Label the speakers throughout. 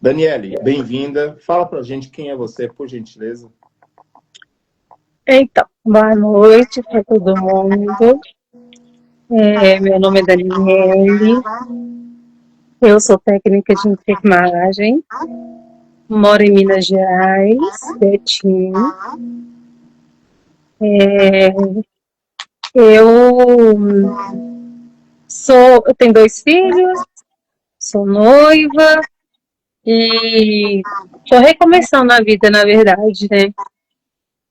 Speaker 1: Daniele, bem-vinda. Fala pra gente quem é você, por gentileza.
Speaker 2: Então, boa noite para todo mundo. Meu nome é Daniele, eu sou técnica de enfermagem, moro em Minas Gerais, Betim. Eu eu tenho 2 filhos, sou noiva e estou recomeçando a vida, na verdade, né?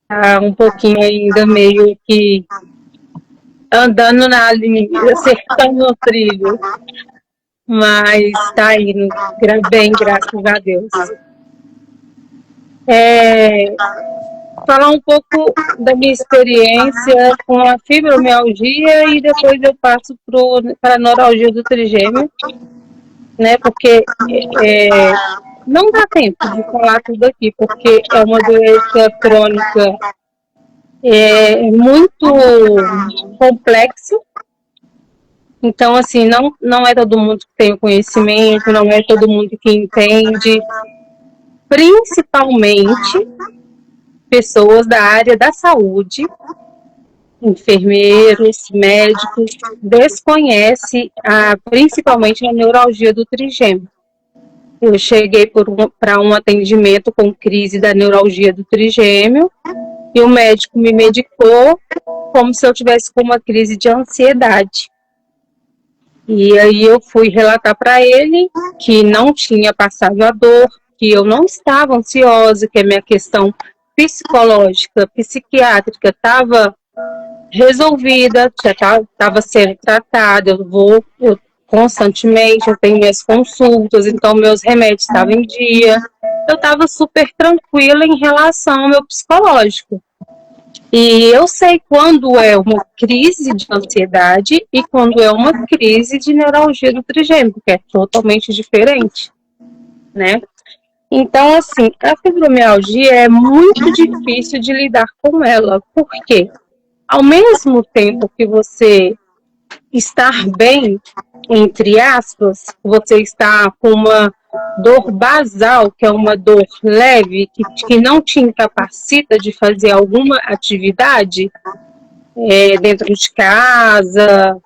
Speaker 2: Tá um pouquinho ainda meio que andando na linha, acertando o trilho, mas tá indo bem, graças a Deus. Falar um pouco da minha experiência com a fibromialgia e depois eu passo para a neuralgia do trigêmeo, né? Porque não dá tempo de falar tudo aqui, porque é uma doença crônica muito complexa. Então, assim, não é todo mundo que tem o conhecimento, não é todo mundo que entende, principalmente pessoas da área da saúde, enfermeiros, médicos, desconhecem principalmente a neuralgia do trigêmeo. Eu cheguei para um atendimento com crise da neuralgia do trigêmeo e o médico me medicou como se eu tivesse com uma crise de ansiedade. E aí eu fui relatar para ele que não tinha passado a dor, que eu não estava ansiosa, que a minha questão psicológica, psiquiátrica estava resolvida, já estava sendo tratada, eu constantemente, eu tenho minhas consultas, então meus remédios estavam em dia, eu estava super tranquila em relação ao meu psicológico. E eu sei quando é uma crise de ansiedade e quando é uma crise de neuralgia do trigêmeo, que é totalmente diferente, né? Então, assim, a fibromialgia é muito difícil de lidar com ela. Por quê? Ao mesmo tempo que você estar bem, entre aspas, você está com uma dor basal, que é uma dor leve, que não te incapacita de fazer alguma atividade dentro de casa,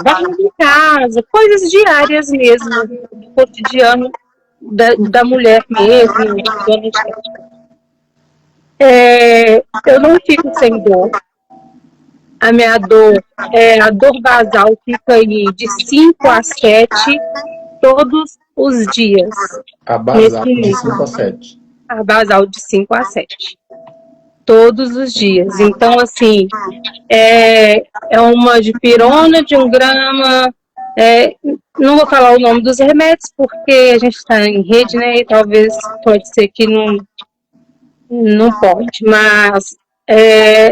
Speaker 2: varrendo em casa, coisas diárias mesmo, do cotidiano da mulher mesmo, dona de casa. Eu não fico sem dor. A minha dor, a dor basal fica aí de 5 a 7 todos os dias.
Speaker 1: A basal de 5 a 7.
Speaker 2: A basal de 5 a 7. Todos os dias. Então, assim, é uma dipirona de 1 grama. Não vou falar o nome dos remédios, porque a gente está em rede, né? E talvez pode ser que não pode. Mas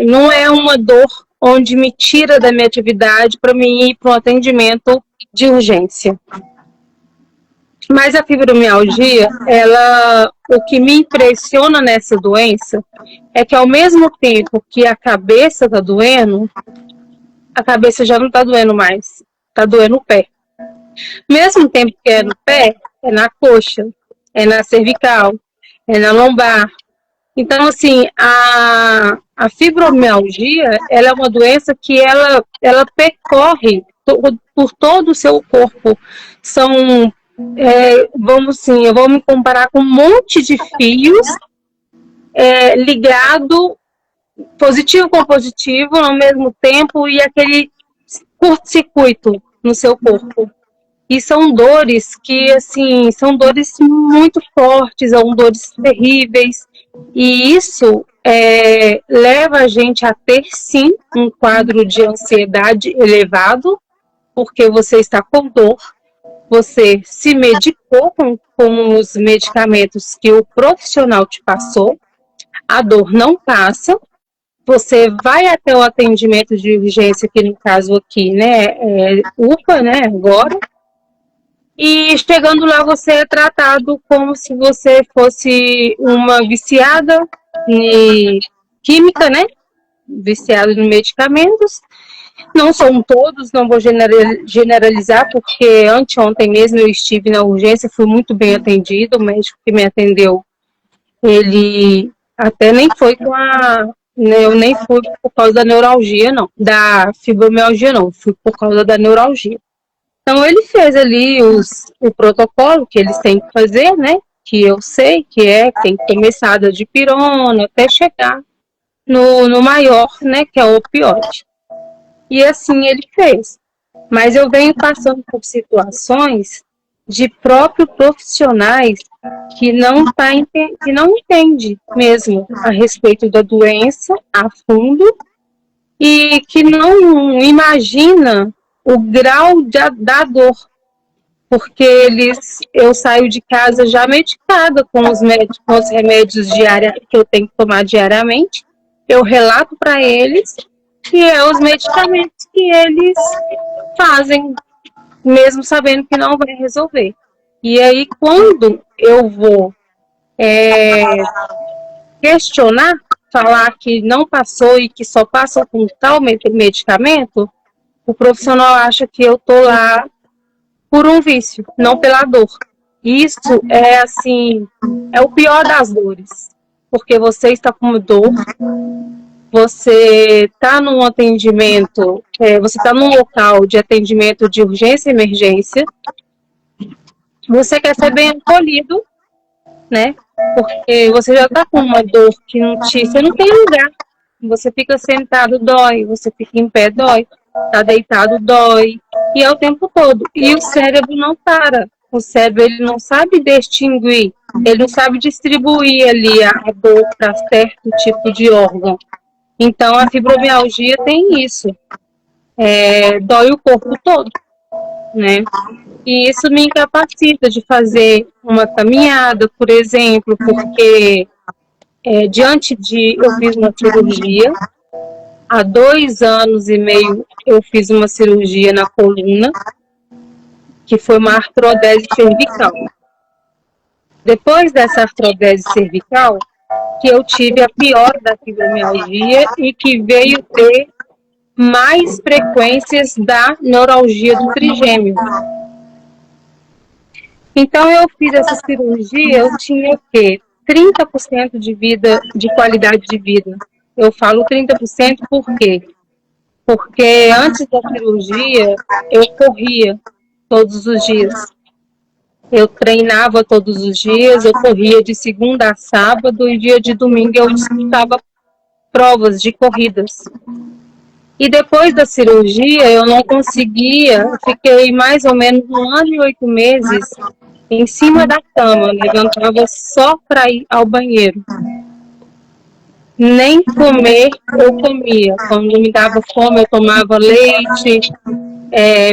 Speaker 2: não é uma dor onde me tira da minha atividade para mim ir para um atendimento de urgência. Mas a fibromialgia, o que me impressiona nessa doença é que ao mesmo tempo que a cabeça está doendo, a cabeça já não está doendo mais, está doendo o pé. Mesmo tempo que é no pé, é na coxa, é na cervical, é na lombar. Então, assim, a fibromialgia, ela é uma doença que ela percorre por todo o seu corpo. Eu vou me comparar com um monte de fios ligado positivo com positivo ao mesmo tempo e aquele curto-circuito no seu corpo. E são dores que, assim, são dores muito fortes, são dores terríveis. E isso leva a gente a ter, sim, um quadro de ansiedade elevado, porque você está com dor, você se medicou com os medicamentos que o profissional te passou, a dor não passa, você vai até o atendimento de urgência, que no caso aqui, né, UPA, né, agora, e chegando lá você é tratado como se você fosse uma viciada em química, né, viciada em medicamentos, Não são todos, não vou generalizar, porque anteontem mesmo eu estive na urgência, fui muito bem atendida, o médico que me atendeu, ele até nem foi eu nem fui por causa da neuralgia, não, da fibromialgia, não, fui por causa da neuralgia. Então ele fez ali o protocolo que eles têm que fazer, né, que eu sei que tem que ter mesada de pirona até chegar no maior, né, que é o opioide. E assim ele fez. Mas eu venho passando por situações de próprios profissionais que não entende mesmo a respeito da doença a fundo e que não imagina o grau da dor, porque eu saio de casa já medicada com os remédios que eu tenho que tomar diariamente, eu relato para eles que é os medicamentos que eles fazem, mesmo sabendo que não vai resolver. E aí, quando eu vou questionar, falar que não passou e que só passa com tal medicamento, o profissional acha que eu tô lá por um vício, não pela dor. Isso é assim, é o pior das dores, porque você está com dor, você está num atendimento, você está num local de atendimento de urgência e emergência, você quer ser bem acolhido, né? Porque você já está com uma dor que você não tem lugar. Você fica sentado, dói, você fica em pé, dói, está deitado, dói, e é o tempo todo. E o cérebro não para. O cérebro ele não sabe distinguir, ele não sabe distribuir ali a dor para certo tipo de órgão. Então, a fibromialgia tem isso. Dói o corpo todo, né? E isso me incapacita de fazer uma caminhada, por exemplo, porque eu fiz uma cirurgia, há 2 anos e meio eu fiz uma cirurgia na coluna, que foi uma artrodese cervical. Depois dessa artrodese cervical, que eu tive a pior da fibromialgia e que veio ter mais frequências da neuralgia do trigêmeo. Então, eu fiz essa cirurgia, eu tinha o quê? 30% de qualidade de vida. Eu falo 30% por quê? Porque antes da cirurgia, eu corria todos os dias. Eu treinava todos os dias, eu corria de segunda a sábado e dia de domingo eu disputava provas de corridas. E depois da cirurgia, eu não conseguia, fiquei mais ou menos 1 ano e 8 meses em cima da cama, levantava só para ir ao banheiro. Nem comer eu comia. Quando me dava fome, eu tomava leite.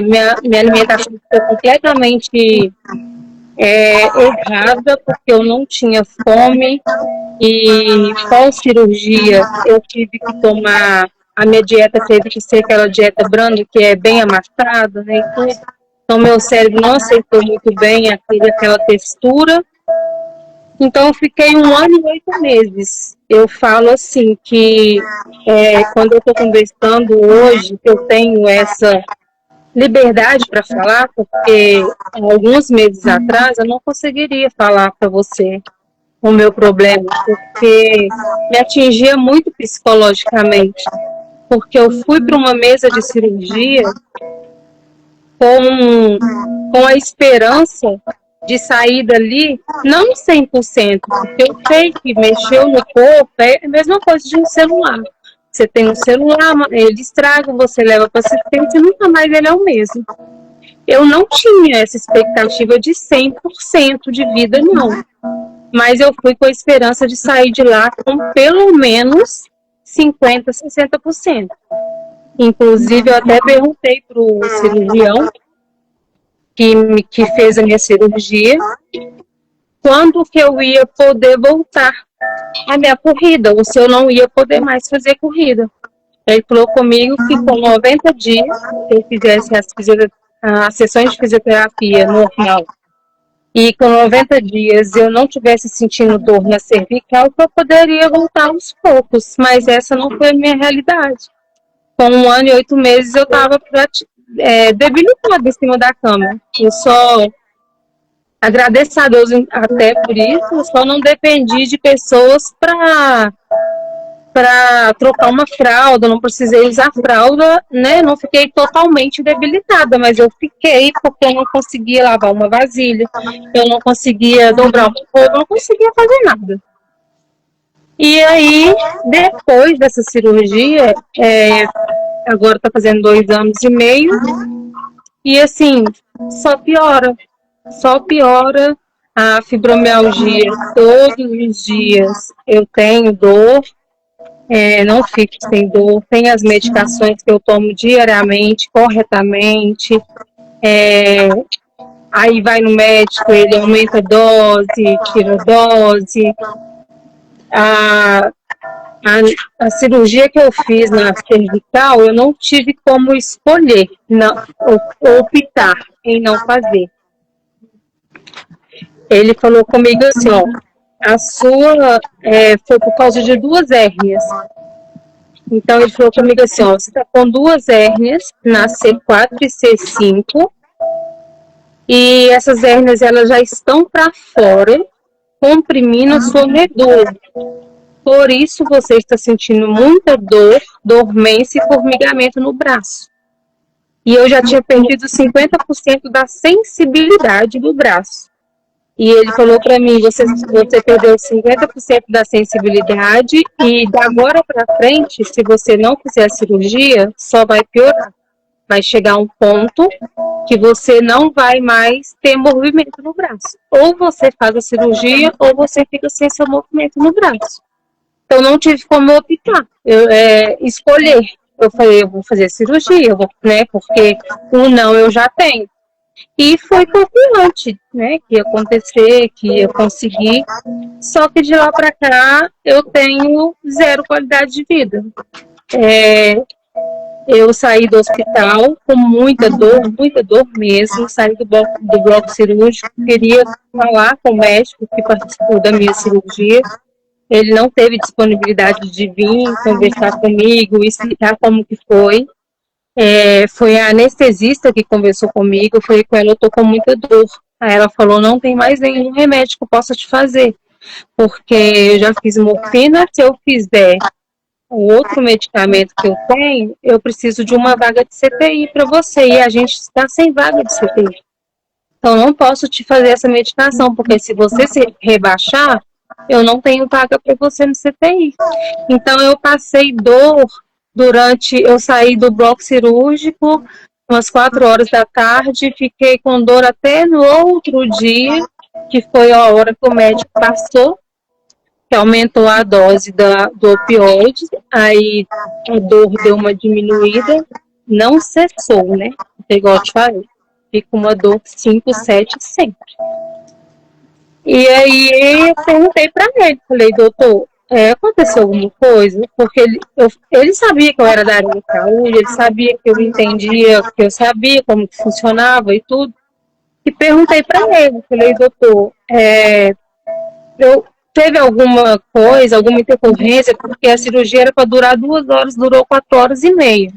Speaker 2: Minha alimentação ficou completamente errada, porque eu não tinha fome. E pós-cirurgia, eu tive que tomar. A minha dieta teve que ser aquela dieta branda, que é bem amassada, né? Então, meu cérebro não aceitou muito bem aquela textura. Então, eu fiquei 1 ano e 8 meses. Eu falo assim que quando eu estou conversando hoje, eu tenho essa liberdade para falar, porque alguns meses atrás eu não conseguiria falar para você o meu problema, porque me atingia muito psicologicamente. Porque eu fui para uma mesa de cirurgia com a esperança de sair dali, não 100%, porque eu sei que mexeu no corpo é a mesma coisa de um celular. Você tem um celular, ele estraga, você leva para assistência e nunca mais ele é o mesmo. Eu não tinha essa expectativa de 100% de vida, não. Mas eu fui com a esperança de sair de lá com pelo menos 50%, 60%. Inclusive, eu até perguntei para o cirurgião que fez a minha cirurgia quando que eu ia poder voltar à minha corrida, ou se eu não ia poder mais fazer corrida. Ele falou comigo que com 90 dias, se eu fizesse as sessões de fisioterapia normal, e com 90 dias eu não tivesse sentindo dor na cervical, eu poderia voltar aos poucos, mas essa não foi a minha realidade. com 1 ano e 8 meses, eu estava debilitada em cima da cama. Eu só agradeço a Deus até por isso, eu só não dependi de pessoas para trocar uma fralda, não precisei usar fralda, né? Não fiquei totalmente debilitada, mas eu fiquei porque eu não conseguia lavar uma vasilha, eu não conseguia dobrar uma roupa, eu não conseguia fazer nada. E aí, depois dessa cirurgia, agora tá fazendo 2 anos e meio, e assim, só piora. Só piora a fibromialgia. Todos os dias eu tenho dor, não fico sem dor. Tem as medicações que eu tomo diariamente, corretamente. Aí vai no médico, ele aumenta a dose, tira a dose. A cirurgia que eu fiz na cervical, eu não tive como escolher, optar em não fazer. Ele falou comigo assim, ó, a sua foi por causa de 2 hérnias. Então ele falou comigo assim, ó, você tá com 2 hérnias na C4 e C5, e essas hérnias elas já estão para fora, comprimindo a sua medula. Por isso você está sentindo muita dor, dormência e formigamento no braço. E eu já tinha perdido 50% da sensibilidade do braço. E ele falou para mim, você perdeu 50% da sensibilidade e da agora para frente, se você não fizer a cirurgia, só vai piorar. Vai chegar um ponto que você não vai mais ter movimento no braço. Ou você faz a cirurgia ou você fica sem seu movimento no braço. Então não tive como optar, escolher. Eu falei, eu vou fazer cirurgia, né? Porque não eu já tenho. E foi confiante, né? Que ia acontecer, que ia conseguir. Só que de lá para cá eu tenho 0 qualidade de vida. Eu saí do hospital com muita dor mesmo. Saí do bloco cirúrgico, queria falar com o médico que participou da minha cirurgia. Ele não teve disponibilidade de vir conversar comigo, explicar como que foi. Foi a anestesista que conversou comigo, eu falei com ela, eu tô com muita dor. Aí ela falou, não tem mais nenhum remédio que eu possa te fazer, porque eu já fiz morfina, se eu fizer o outro medicamento que eu tenho, eu preciso de uma vaga de CTI para você, e a gente está sem vaga de CTI. Então não posso te fazer essa medicação, porque se você se rebaixar, eu não tenho vaga para você no CTI. Então eu passei dor eu saí do bloco cirúrgico umas 4 horas da tarde, fiquei com dor até no outro dia, que foi a hora que o médico passou, que aumentou a dose do opioide, aí a dor deu uma diminuída, não cessou, né? Igual eu te falei, fica uma dor 5, 7 sempre. E aí eu perguntei para ele, falei, doutor, aconteceu alguma coisa? Porque ele sabia que eu era da área de saúde, ele sabia que eu entendia, que eu sabia como que funcionava e tudo. E perguntei para ele, falei, doutor, teve alguma coisa, alguma intercorrência, porque a cirurgia era para durar 2 horas, durou 4 horas e meia.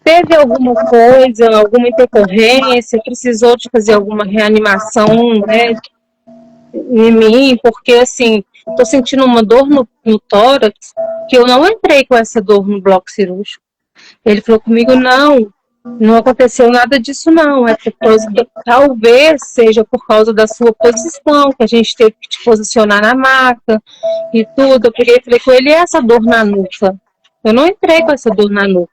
Speaker 2: Teve alguma coisa, alguma intercorrência, precisou de fazer alguma reanimação, né, em mim, porque assim, tô sentindo uma dor no tórax, que eu não entrei com essa dor no bloco cirúrgico. Ele falou comigo, não aconteceu nada disso não, talvez seja por causa da sua posição, que a gente teve que te posicionar na maca e tudo. Eu peguei e falei com ele, e essa dor na nuca? Eu não entrei com essa dor na nuca.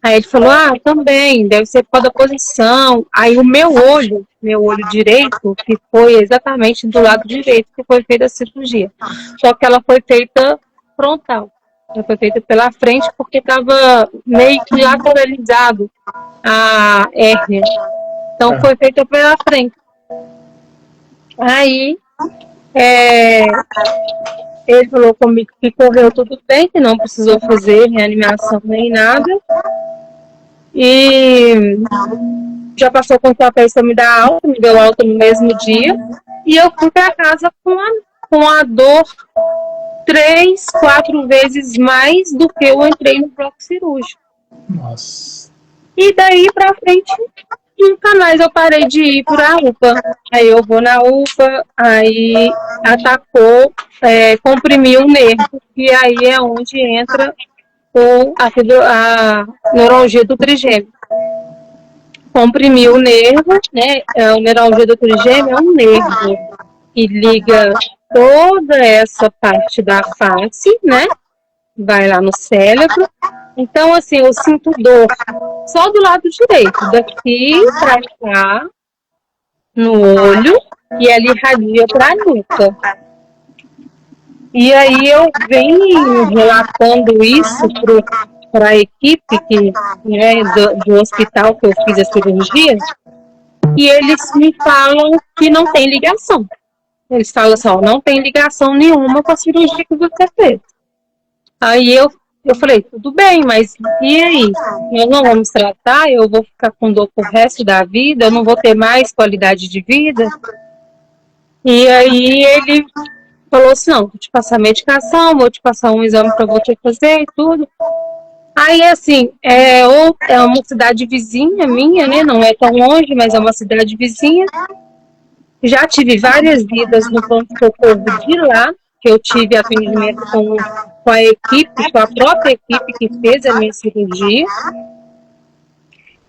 Speaker 2: Aí ele falou, também, deve ser por causa da posição. Aí o meu olho direito, que foi exatamente do lado direito que foi feita a cirurgia. Só que ela foi feita frontal. Ela foi feita pela frente porque estava meio que lateralizado a hérnia. Então foi feita pela frente. Aí ele falou comigo que correu tudo bem, que não precisou fazer reanimação nem nada. E já passou com os papéis para me dar alta, me deu alta no mesmo dia. E eu fui para casa com com a dor 3, 4 vezes mais do que eu entrei no bloco cirúrgico.
Speaker 1: Nossa.
Speaker 2: E daí pra frente, nunca mais eu parei de ir pra UPA. Aí eu vou na UPA, aí atacou, comprimiu o nervo, e aí é onde entra a neuralgia do trigêmeo. Comprimiu o nervo, né? A neuralgia do trigêmeo é um nervo que liga toda essa parte da face, né? Vai lá no cérebro. Então, assim, eu sinto dor só do lado direito, daqui pra cá, no olho, e ela irradia pra nuca. E aí eu venho relatando isso para a equipe do hospital que eu fiz a cirurgia, e eles me falam que não tem ligação. Eles falam assim, ó, não tem ligação nenhuma com a cirurgia que você fez. Aí eu falei, tudo bem, mas e aí? Nós não vamos tratar, eu vou ficar com dor pro resto da vida, eu não vou ter mais qualidade de vida? E aí ele falou assim, não, vou te passar medicação, vou te passar um exame para você fazer e tudo. Aí, assim, é uma cidade vizinha minha, né? Não é tão longe, mas é uma cidade vizinha. Já tive várias idas no pronto-socorro de lá, que eu tive atendimento com a equipe, com a própria equipe que fez a minha cirurgia.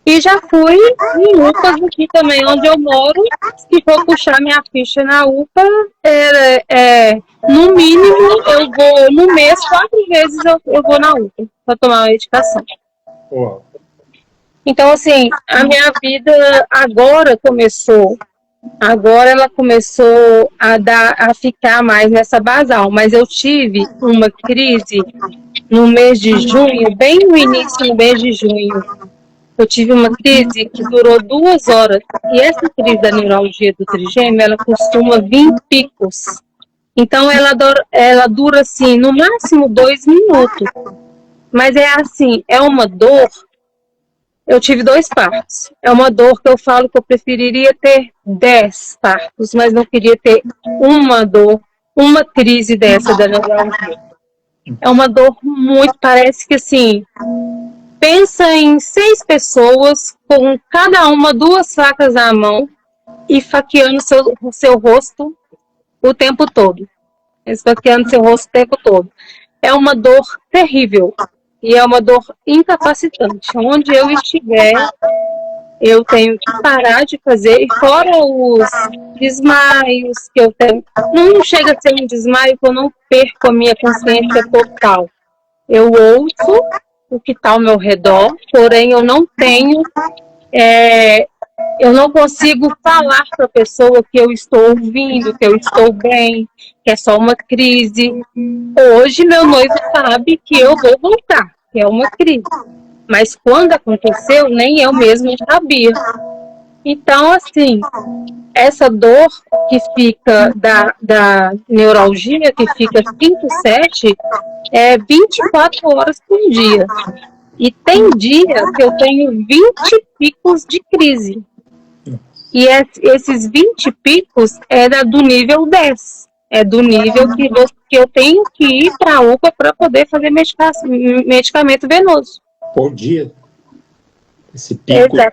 Speaker 2: E já fui em UPAs aqui também, onde eu moro. Se for puxar minha ficha na UPA, no mínimo, eu vou, no mês, 4 vezes eu vou na UPA para tomar uma medicação.
Speaker 1: Uau.
Speaker 2: Então, assim, a minha vida agora ela começou a ficar mais nessa basal, mas eu tive uma crise no mês de junho, bem no início do mês de junho. Eu tive uma crise que durou 2 horas. E essa crise da neuralgia do trigêmeo, ela costuma vir em picos. Então, ela dura, assim, no máximo 2 minutos. Mas é assim, é uma dor. Eu tive 2 partos. É uma dor que eu falo que eu preferiria ter 10 partos, mas não queria ter uma dor, uma crise dessa da neuralgia. É uma dor muito, parece que assim... Pensa em 6 pessoas, com cada uma 2 facas na mão e faqueando seu rosto o tempo todo. Esfaqueando seu rosto o tempo todo. É uma dor terrível e é uma dor incapacitante. Onde eu estiver, eu tenho que parar de fazer, e fora os desmaios que eu tenho. Não chega a ser um desmaio que eu não perco a minha consciência total. Eu ouço o que está ao meu redor, porém eu não tenho, eu não consigo falar para a pessoa que eu estou ouvindo, que eu estou bem, que é só uma crise. Hoje meu noivo sabe que eu vou voltar, que é uma crise. Mas quando aconteceu, nem eu mesma sabia. Então, assim, essa dor que fica da neuralgia, que fica 5, 7, 24 horas por dia. E tem dia que eu tenho 20 picos de crise. E esses 20 picos é do nível 10. É do nível que eu tenho que ir para a UPA para poder fazer medicamento venoso.
Speaker 1: Por dia? Esse pico de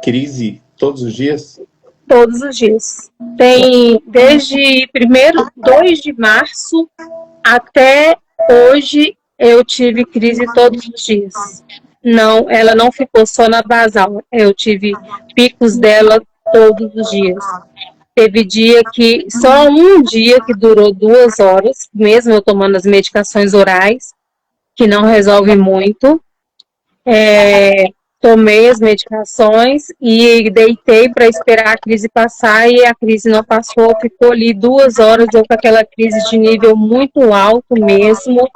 Speaker 1: crise todos os dias?
Speaker 2: Todos os dias. Tem desde 2 de março até hoje eu tive crise todos os dias. Não, ela não ficou só na basal. Eu tive picos dela todos os dias. Teve só um dia que durou 2 horas, mesmo eu tomando as medicações orais, que não resolve muito. Tomei as medicações e deitei para esperar a crise passar, e a crise não passou, ficou ali 2 horas, eu com aquela crise de nível muito alto mesmo.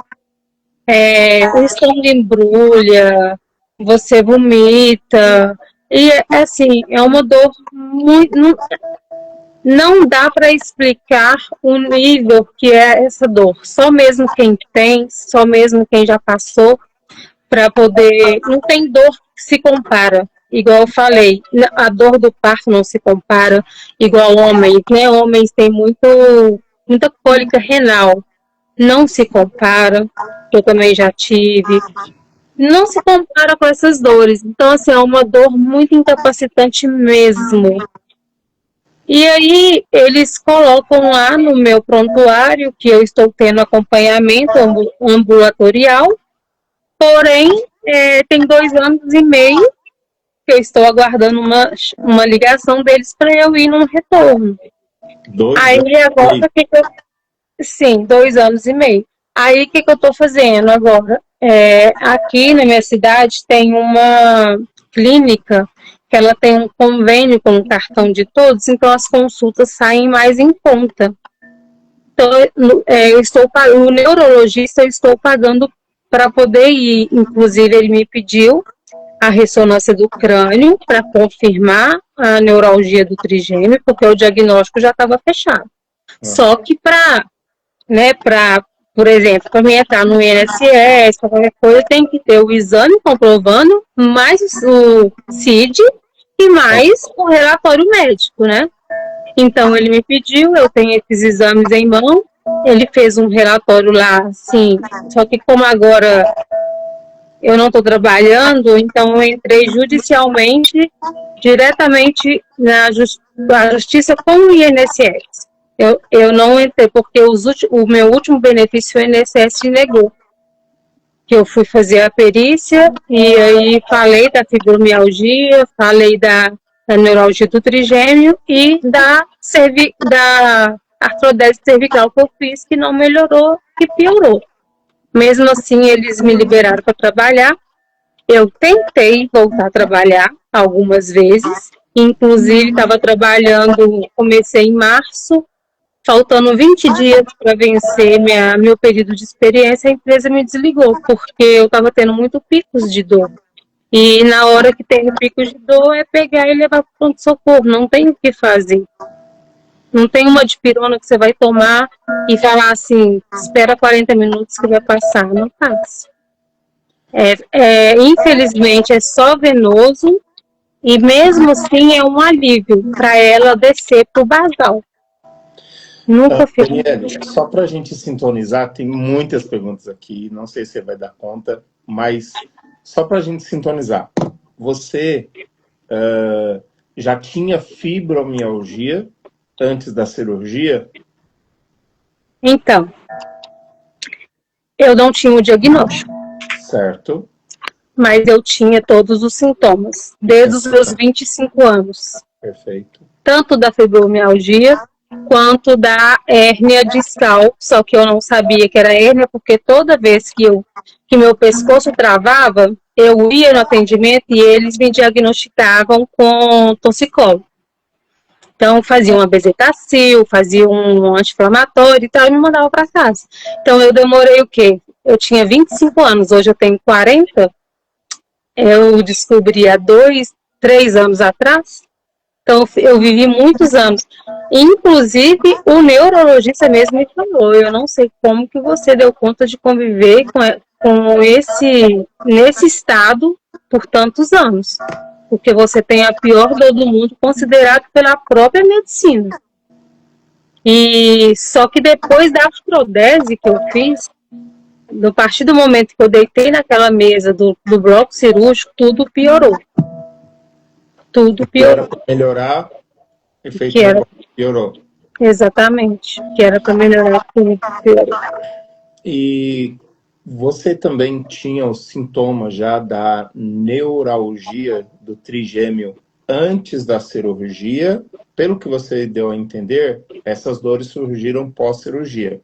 Speaker 2: O estômago embrulha, você vomita, e assim, é uma dor muito... Não dá para explicar o nível que é essa dor, só mesmo quem tem, só mesmo quem já passou, para poder... Não tem dor que se compara, igual eu falei, a dor do parto não se compara igual homens, né? Homens têm muita cólica renal. Não se compara, eu também já tive, não se compara com essas dores. Então, assim, é uma dor muito incapacitante mesmo. E aí, eles colocam lá no meu prontuário que eu estou tendo acompanhamento ambulatorial, porém, tem 2 anos e meio que eu estou aguardando uma ligação deles para eu ir num retorno. Aí, agora, sim, 2 anos e meio. Aí, o que eu estou fazendo agora? Aqui na minha cidade tem uma clínica que ela tem um convênio com o cartão de todos, então as consultas saem mais em conta. Então, o neurologista eu estou pagando para poder ir. Inclusive, ele me pediu a ressonância do crânio para confirmar a neuralgia do trigêmeo, porque o diagnóstico já estava fechado. Só que por exemplo, para mim entrar no INSS, para qualquer coisa, tem que ter o exame comprovando, mais o CID e mais o relatório médico, né? Então, ele me pediu, eu tenho esses exames em mão, ele fez um relatório lá, sim, só que como agora eu não estou trabalhando, então eu entrei judicialmente, diretamente na justiça com o INSS. Eu não entrei, porque o meu último benefício o INSS negou. Que eu fui fazer a perícia, e aí falei da fibromialgia, falei da neuralgia do trigêmeo e da artrodese cervical que eu fiz, que não melhorou, que piorou. Mesmo assim, eles me liberaram para trabalhar. Eu tentei voltar a trabalhar algumas vezes, inclusive estava trabalhando, comecei em março, faltando 20 dias para vencer meu período de experiência, a empresa me desligou, porque eu estava tendo muito picos de dor. E na hora que tem picos de dor, é pegar e levar para o pronto-socorro, não tem o que fazer. Não tem uma dipirona que você vai tomar e falar assim, espera 40 minutos que vai passar, não passa. Infelizmente, é só venoso, e mesmo assim é um alívio para ela descer para o basal. Nunca fiz.
Speaker 1: Daniele, só para a gente sintonizar, tem muitas perguntas aqui, não sei se você vai dar conta, mas só para a gente sintonizar. Você já tinha fibromialgia antes da cirurgia?
Speaker 2: Então, eu não tinha o diagnóstico.
Speaker 1: Certo.
Speaker 2: Mas eu tinha todos os sintomas, desde os meus 25 anos.
Speaker 1: Perfeito.
Speaker 2: Tanto da fibromialgia, quanto da hérnia discal, só que eu não sabia que era hérnia, porque toda vez que meu pescoço travava, eu ia no atendimento e eles me diagnosticavam com torcicolo. Então, fazia uma bezetacil, fazia um anti-inflamatório e tal, e me mandava para casa. Então, eu demorei o quê? Eu tinha 25 anos, hoje eu tenho 40. Eu descobri há 2, 3 anos atrás. Então, eu vivi muitos anos. Inclusive, o neurologista mesmo me falou, eu não sei como que você deu conta de conviver nesse estado por tantos anos. Porque você tem a pior dor do mundo, considerado pela própria medicina. E só que depois da artrodese que eu fiz, a partir do momento que eu deitei naquela mesa do bloco cirúrgico, tudo piorou. Tudo piorou.
Speaker 1: Para melhorar, efeito piorou.
Speaker 2: Exatamente. Que era para melhorar, tudo piorou.
Speaker 1: E você também tinha os sintomas já da neuralgia do trigêmeo antes da cirurgia? Pelo que você deu a entender, essas dores surgiram pós-cirurgia.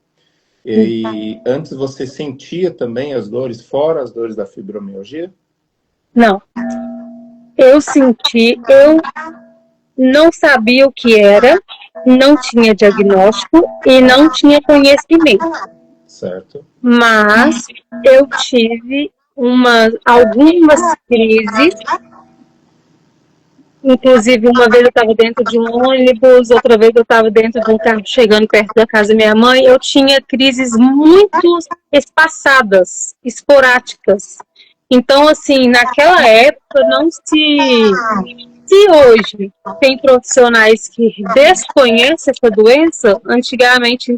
Speaker 1: E antes você sentia também as dores, fora as dores da fibromialgia?
Speaker 2: Não. Eu não sabia o que era, não tinha diagnóstico e não tinha conhecimento.
Speaker 1: Certo.
Speaker 2: Mas eu tive algumas crises. Inclusive, uma vez eu estava dentro de um ônibus, outra vez eu estava dentro de um carro chegando perto da casa da minha mãe. Eu tinha crises muito espaçadas, esporádicas. Então, assim, naquela época Se hoje tem profissionais que desconhecem essa doença, antigamente,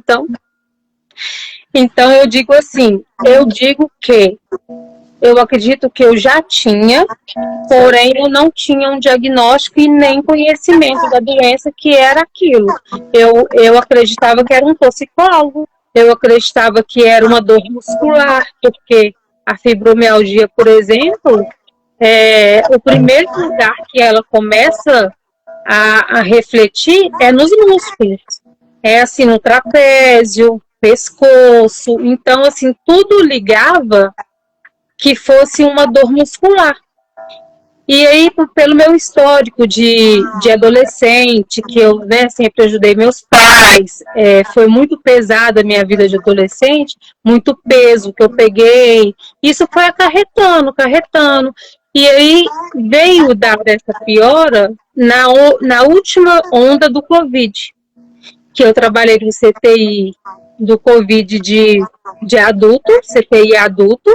Speaker 2: então eu digo assim, eu acredito que eu já tinha, porém eu não tinha um diagnóstico e nem conhecimento da doença que era aquilo. Eu acreditava que era um torcicolo, eu acreditava que era uma dor muscular, porque a fibromialgia, por exemplo, o primeiro lugar que ela começa a refletir é nos músculos. É assim, no trapézio, pescoço. Então, assim, tudo ligava que fosse uma dor muscular. E aí, pelo meu histórico de adolescente, que eu, né, sempre ajudei meus pais, foi muito pesada a minha vida de adolescente, muito peso que eu peguei, isso foi acarretando. E aí veio dar essa piora na última onda do Covid, que eu trabalhei no CTI do Covid de adulto, CTI adulto.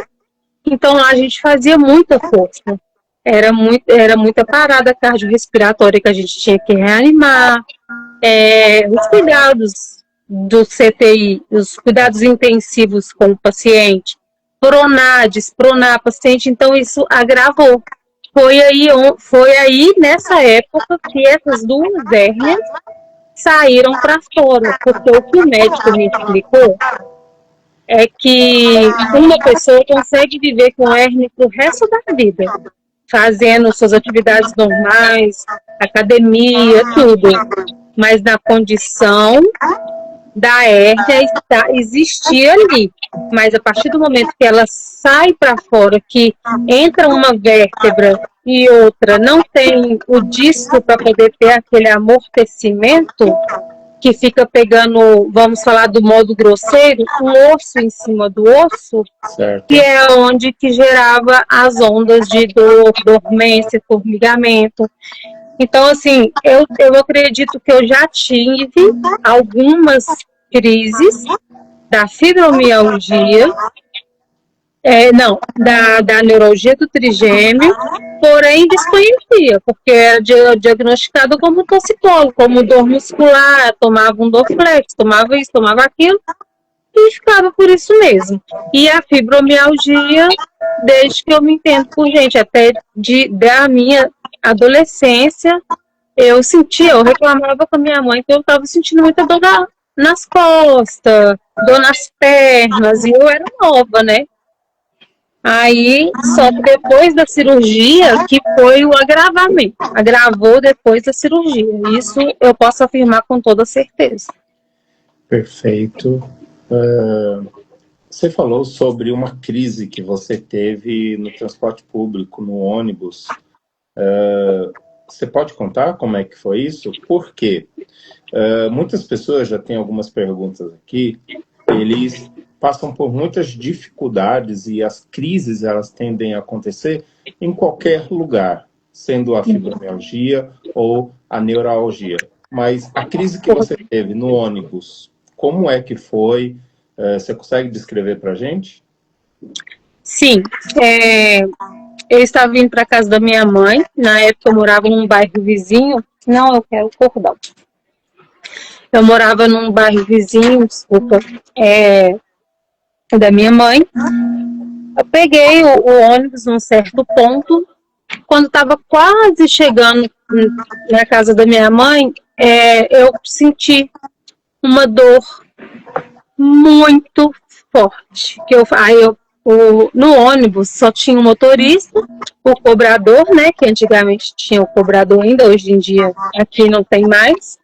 Speaker 2: Então lá a gente fazia muita força. Era muita parada cardiorrespiratória que a gente tinha que reanimar. Os cuidados do CTI, os cuidados intensivos com o paciente, pronar paciente, então isso agravou. Foi aí nessa época que essas duas hérnias saíram para fora, porque o que o médico me explicou é que uma pessoa consegue viver com hérnia pro resto da vida, fazendo suas atividades normais, academia, tudo. Mas na condição da hérnia existir ali. Mas a partir do momento que ela sai para fora, que entra uma vértebra e outra não tem o disco para poder ter aquele amortecimento, que fica pegando, vamos falar do modo grosseiro, um osso em cima do osso, certo, que é onde que gerava as ondas de dor, dormência, formigamento. Então, assim, eu acredito que eu já tive algumas crises da fibromialgia, da neuralgia do trigêmeo, porém desconhecia, porque era diagnosticado como torcicolo, como dor muscular, tomava um Dorflex, tomava isso, tomava aquilo, e ficava por isso mesmo. E a fibromialgia, desde que eu me entendo por gente, até da minha adolescência, eu reclamava com a minha mãe que eu estava sentindo muita dor nas costas, dor nas pernas, e eu era nova, né? Aí, só que depois da cirurgia, que foi o agravamento. Agravou depois da cirurgia. Isso eu posso afirmar com toda certeza.
Speaker 1: Perfeito. Você falou sobre uma crise que você teve no transporte público, no ônibus. Você pode contar como é que foi isso? Por quê? Muitas pessoas já têm algumas perguntas aqui. Eles passam por muitas dificuldades e as crises elas tendem a acontecer em qualquer lugar, sendo a fibromialgia ou a neuralgia. Mas a crise que você teve no ônibus, como é que foi? Você consegue descrever para a gente?
Speaker 2: Sim. Eu estava indo para a casa da minha mãe. Na época eu morava num bairro vizinho. Não, eu quero cordão. Eu morava num bairro vizinho, desculpa, da minha mãe. Eu peguei o ônibus num certo ponto. Quando estava quase chegando na casa da minha mãe, eu senti uma dor muito forte. No ônibus só tinha o motorista, o cobrador, né? Que antigamente tinha o cobrador ainda, hoje em dia aqui não tem mais.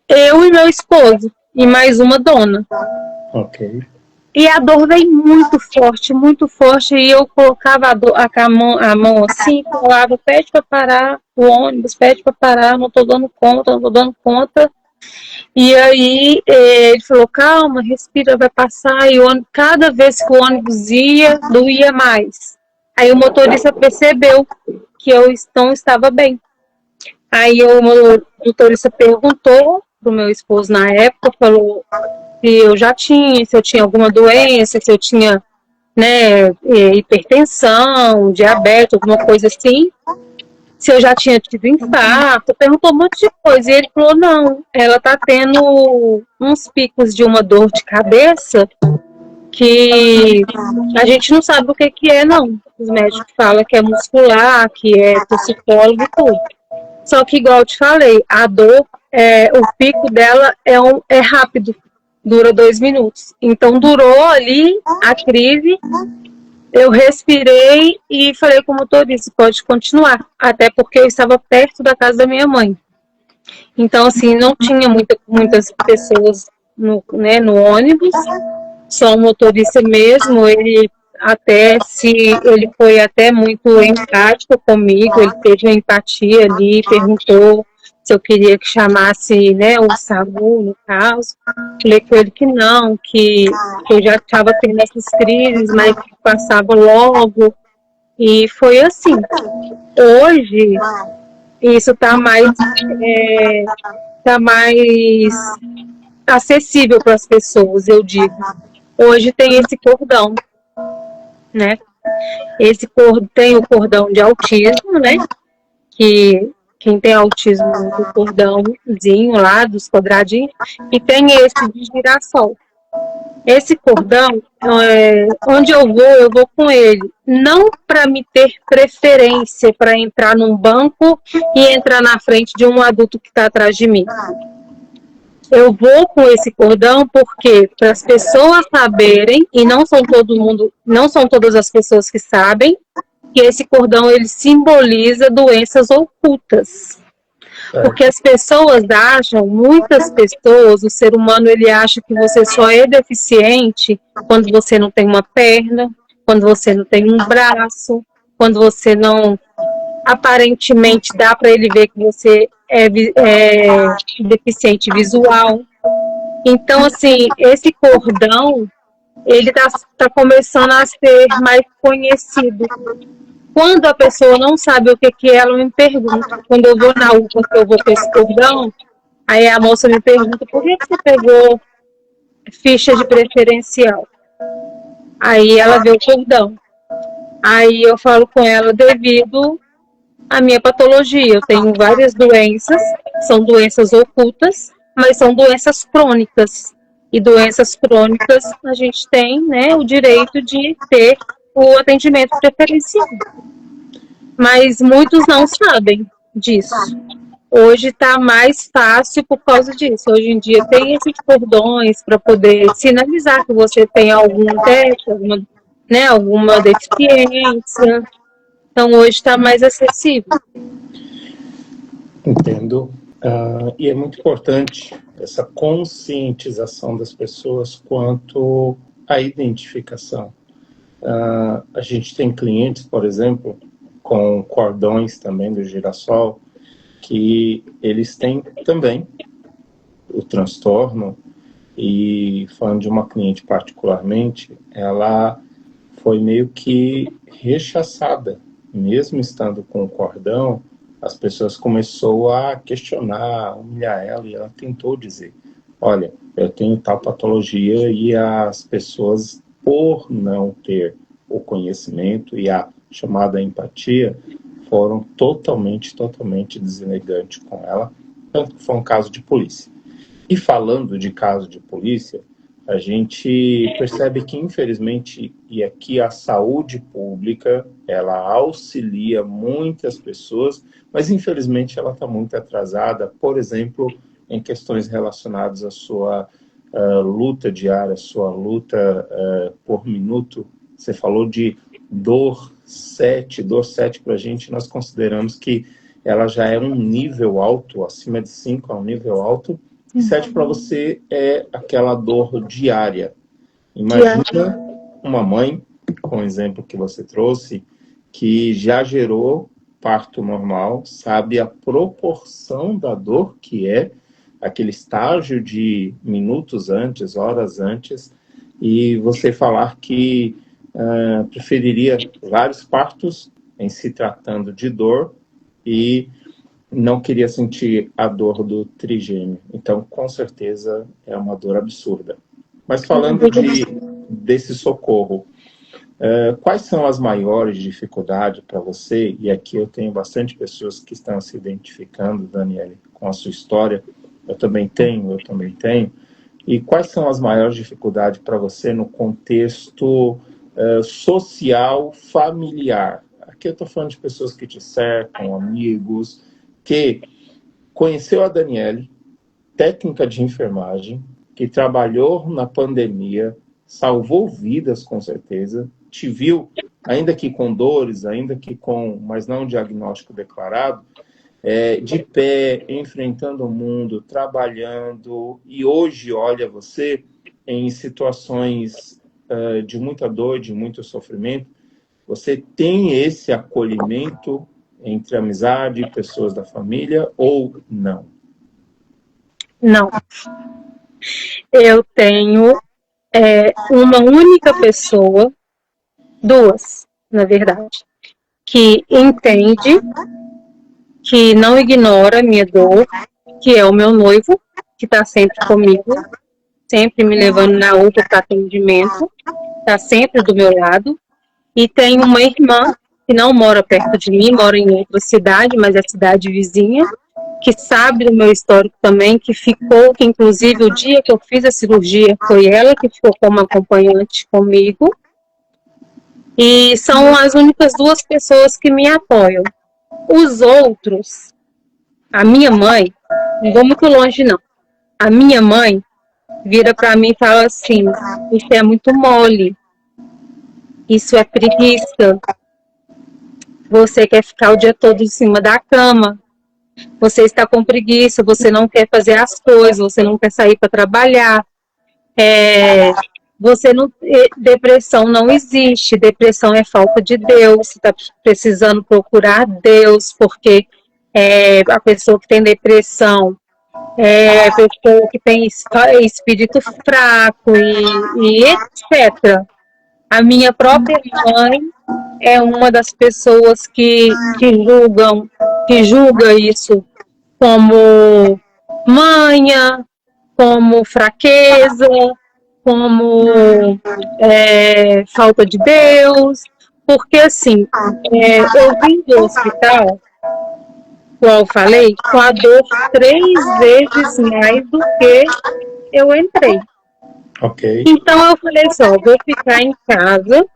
Speaker 2: Eu e meu esposo, e mais uma dona.
Speaker 1: Ok.
Speaker 2: E a dor veio muito forte, e eu colocava a mão assim, falava, pede para parar o ônibus, pede para parar, não tô dando conta. E aí ele falou, calma, respira, vai passar, e cada vez que o ônibus ia, doía mais. Aí o motorista percebeu que eu não estava bem. Aí o motorista perguntou pro meu esposo na época, falou se eu tinha alguma doença, se eu tinha, né, hipertensão, diabetes, alguma coisa assim. se eu já tinha tido infarto, perguntou um monte de coisa. E ele falou, não, ela tá tendo uns picos de uma dor de cabeça que a gente não sabe o que que é, não. Os médicos falam que é muscular, que é psicólogo e tudo. Só que, igual eu te falei, a dor, o pico dela é rápido, dura 2 minutos. Então, durou ali a crise, eu respirei e falei com o motorista, pode continuar. Até porque eu estava perto da casa da minha mãe. Então, assim, não tinha muitas pessoas no ônibus, só o motorista mesmo, ele foi até muito empático comigo, ele teve uma empatia ali, perguntou se eu queria que chamasse, né, o SAMU, no caso. Falei com ele que não, que eu já estava tendo essas crises, mas que passava logo. E foi assim. Hoje, isso está mais acessível para as pessoas, eu digo. Hoje tem esse cordão, né? Tem o cordão de autismo, né? Que quem tem autismo do cordãozinho lá, dos quadradinhos, e tem esse de girassol. Esse cordão, onde eu vou com ele. Não para me ter preferência para entrar num banco e entrar na frente de um adulto que está atrás de mim. Eu vou com esse cordão porque para as pessoas saberem, e não são todas as pessoas que sabem, que esse cordão ele simboliza doenças ocultas. Porque as pessoas acham, muitas pessoas, o ser humano ele acha que você só é deficiente quando você não tem uma perna, quando você não tem um braço, quando você não aparentemente dá para ele ver que você é deficiente visual. Então, assim, esse cordão, ele tá começando a ser mais conhecido. Quando a pessoa não sabe o que é, ela me pergunta. Quando eu vou na UPA, que eu vou com esse cordão, aí a moça me pergunta, por que você pegou ficha de preferencial? Aí ela vê o cordão. Aí eu falo com ela, devido à minha patologia. Eu tenho várias doenças, são doenças ocultas, mas são doenças crônicas. E doenças crônicas, a gente tem, né, o direito de ter o atendimento preferencial. Mas muitos não sabem disso. Hoje está mais fácil por causa disso. Hoje em dia tem esses cordões para poder sinalizar que você tem algum déficit, alguma deficiência. Então hoje está mais acessível.
Speaker 1: Entendo. E é muito importante essa conscientização das pessoas quanto à identificação. A gente tem clientes, por exemplo, com cordões também do girassol, que eles têm também o transtorno. E falando de uma cliente particularmente, ela foi meio que rechaçada, mesmo estando com o cordão. As pessoas começaram a questionar, humilhar ela, e ela tentou dizer, olha, eu tenho tal patologia, e as pessoas, por não ter o conhecimento e a chamada empatia, foram totalmente deselegante com ela, tanto que foi um caso de polícia. E falando de caso de polícia, a gente percebe que, infelizmente, e aqui a saúde pública, ela auxilia muitas pessoas, mas, infelizmente, ela está muito atrasada, por exemplo, em questões relacionadas à sua luta diária, sua luta por minuto. Você falou de dor 7 para a gente, nós consideramos que ela já é um nível alto, acima de 5 é um nível alto, 7 para você é aquela dor diária. Imagina uma mãe, com o exemplo que você trouxe, que já gerou parto normal, sabe a proporção da dor que é aquele estágio de minutos antes, horas antes, e você falar que preferiria vários partos em se tratando de dor e não queria sentir a dor do trigêmeo. Então, com certeza, é uma dor absurda. Mas falando desse socorro, Quais são as maiores dificuldades para você? E aqui eu tenho bastante pessoas que estão se identificando, Daniele, com a sua história. Eu também tenho. E quais são as maiores dificuldades para você no contexto social, familiar? Aqui eu estou falando de pessoas que te cercam, amigos, que conheceu a Daniele, técnica de enfermagem, que trabalhou na pandemia, salvou vidas com certeza, te viu, ainda que com dores, mas não diagnóstico declarado, de pé, enfrentando o mundo, trabalhando, e hoje olha você em situações de muita dor, de muito sofrimento. Você tem esse acolhimento entre amizade e pessoas da família ou não?
Speaker 2: Não. Eu tenho uma única pessoa, duas, na verdade, que entende, que não ignora a minha dor, que é o meu noivo, que está sempre comigo, sempre me levando na UPA para atendimento, está sempre do meu lado. E tenho uma irmã que não mora perto de mim, mora em outra cidade, mas é cidade vizinha, que sabe do meu histórico também, que inclusive o dia que eu fiz a cirurgia, foi ela que ficou como acompanhante comigo. E são as únicas duas pessoas que me apoiam. Os outros, a minha mãe, não vou muito longe não, a minha mãe vira para mim e fala assim: isso é muito mole, isso é preguiça, você quer ficar o dia todo em cima da cama, você está com preguiça, você não quer fazer as coisas, você não quer sair para trabalhar, depressão não existe, depressão é falta de Deus, você está precisando procurar Deus, porque a pessoa que tem depressão a pessoa que tem espírito fraco e etc. A minha própria mãe é uma das pessoas que julga isso como manha, como fraqueza, como falta de Deus, porque assim, eu vim do hospital, como eu falei, com a dor 3 vezes mais do que eu entrei.
Speaker 1: Ok.
Speaker 2: Então eu falei assim, vou ficar em casa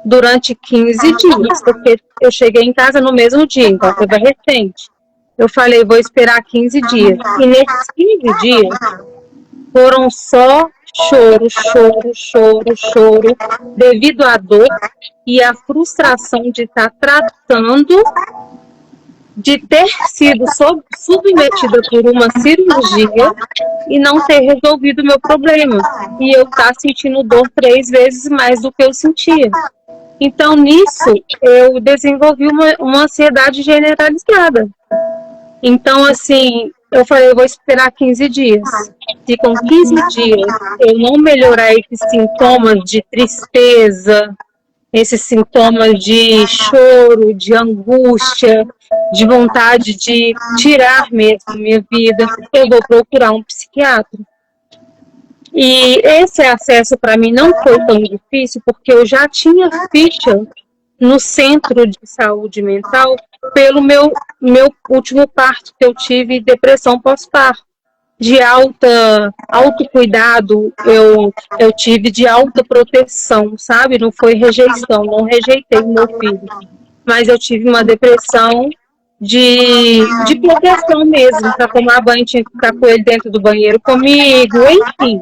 Speaker 2: durante 15 dias, porque eu cheguei em casa no mesmo dia, então foi recente. Eu falei, vou esperar 15 dias. E nesses 15 dias foram só choro, devido à dor e à frustração de estar tratando, de ter sido submetida por uma cirurgia e não ter resolvido o meu problema. E eu estar sentindo dor 3 vezes mais do que eu sentia. Então, nisso, eu desenvolvi uma ansiedade generalizada. Então, assim, eu falei, eu vou esperar 15 dias. Se com 15 dias eu não melhorar esses sintomas de tristeza, esses sintomas de choro, de angústia, de vontade de tirar mesmo a minha vida, eu vou procurar um psiquiatra. E esse acesso para mim não foi tão difícil, porque eu já tinha ficha no centro de saúde mental pelo meu último parto, que eu tive depressão pós-parto. De autocuidado, eu tive de alta proteção, sabe? Não foi rejeição, não rejeitei o meu filho. Mas eu tive uma depressão de proteção mesmo, para tomar banho, tinha que ficar com ele dentro do banheiro comigo, enfim.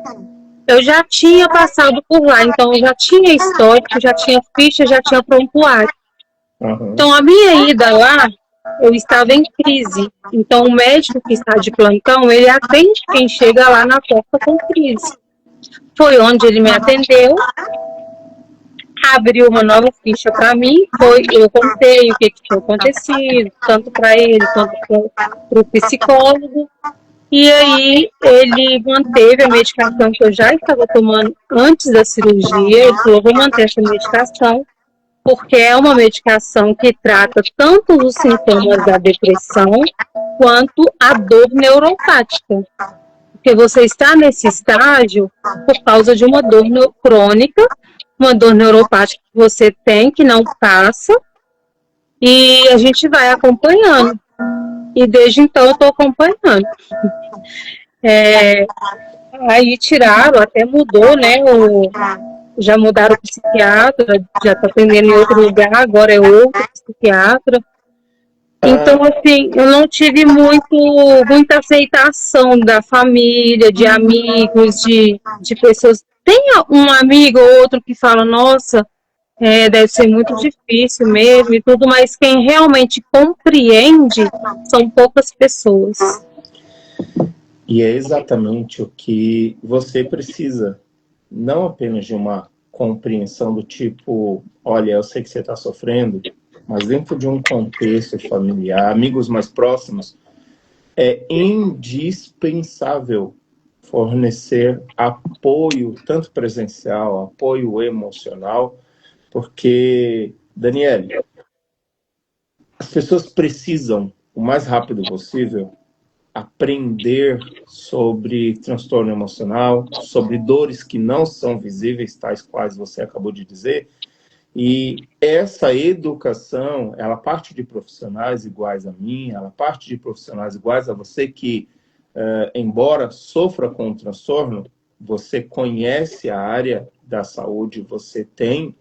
Speaker 2: Eu já tinha passado por lá, então eu já tinha histórico, já tinha ficha, já tinha prontuário.
Speaker 1: Uhum.
Speaker 2: Então a minha ida lá, eu estava em crise. Então o médico que está de plantão, ele atende quem chega lá na porta com crise. Foi onde ele me atendeu, abriu uma nova ficha para mim, eu contei o que tinha acontecido, tanto para ele quanto para o psicólogo. E aí ele manteve a medicação que eu já estava tomando antes da cirurgia. Ele falou, vou manter essa medicação, porque é uma medicação que trata tanto os sintomas da depressão quanto a dor neuropática. Porque você está nesse estágio por causa de uma dor crônica, uma dor neuropática que você tem, que não passa, e a gente vai acompanhando. E desde então eu estou acompanhando. Aí tiraram, até mudou, né? Já mudaram o psiquiatra, já está atendendo em outro lugar, agora é outro psiquiatra. Então, assim, eu não tive muita aceitação da família, de amigos, de pessoas. Tem um amigo ou outro que fala, nossa, deve ser muito difícil mesmo e tudo, mas quem realmente compreende são poucas pessoas.
Speaker 1: E é exatamente o que você precisa, não apenas de uma compreensão do tipo, olha, eu sei que você está sofrendo, mas dentro de um contexto familiar, amigos mais próximos, é indispensável fornecer apoio, tanto presencial, apoio emocional, porque, Daniele, as pessoas precisam, o mais rápido possível, aprender sobre transtorno emocional, sobre dores que não são visíveis, tais quais você acabou de dizer, e essa educação, ela parte de profissionais iguais a mim, ela parte de profissionais iguais a você que, embora sofra com o transtorno, você conhece a área da saúde, você tem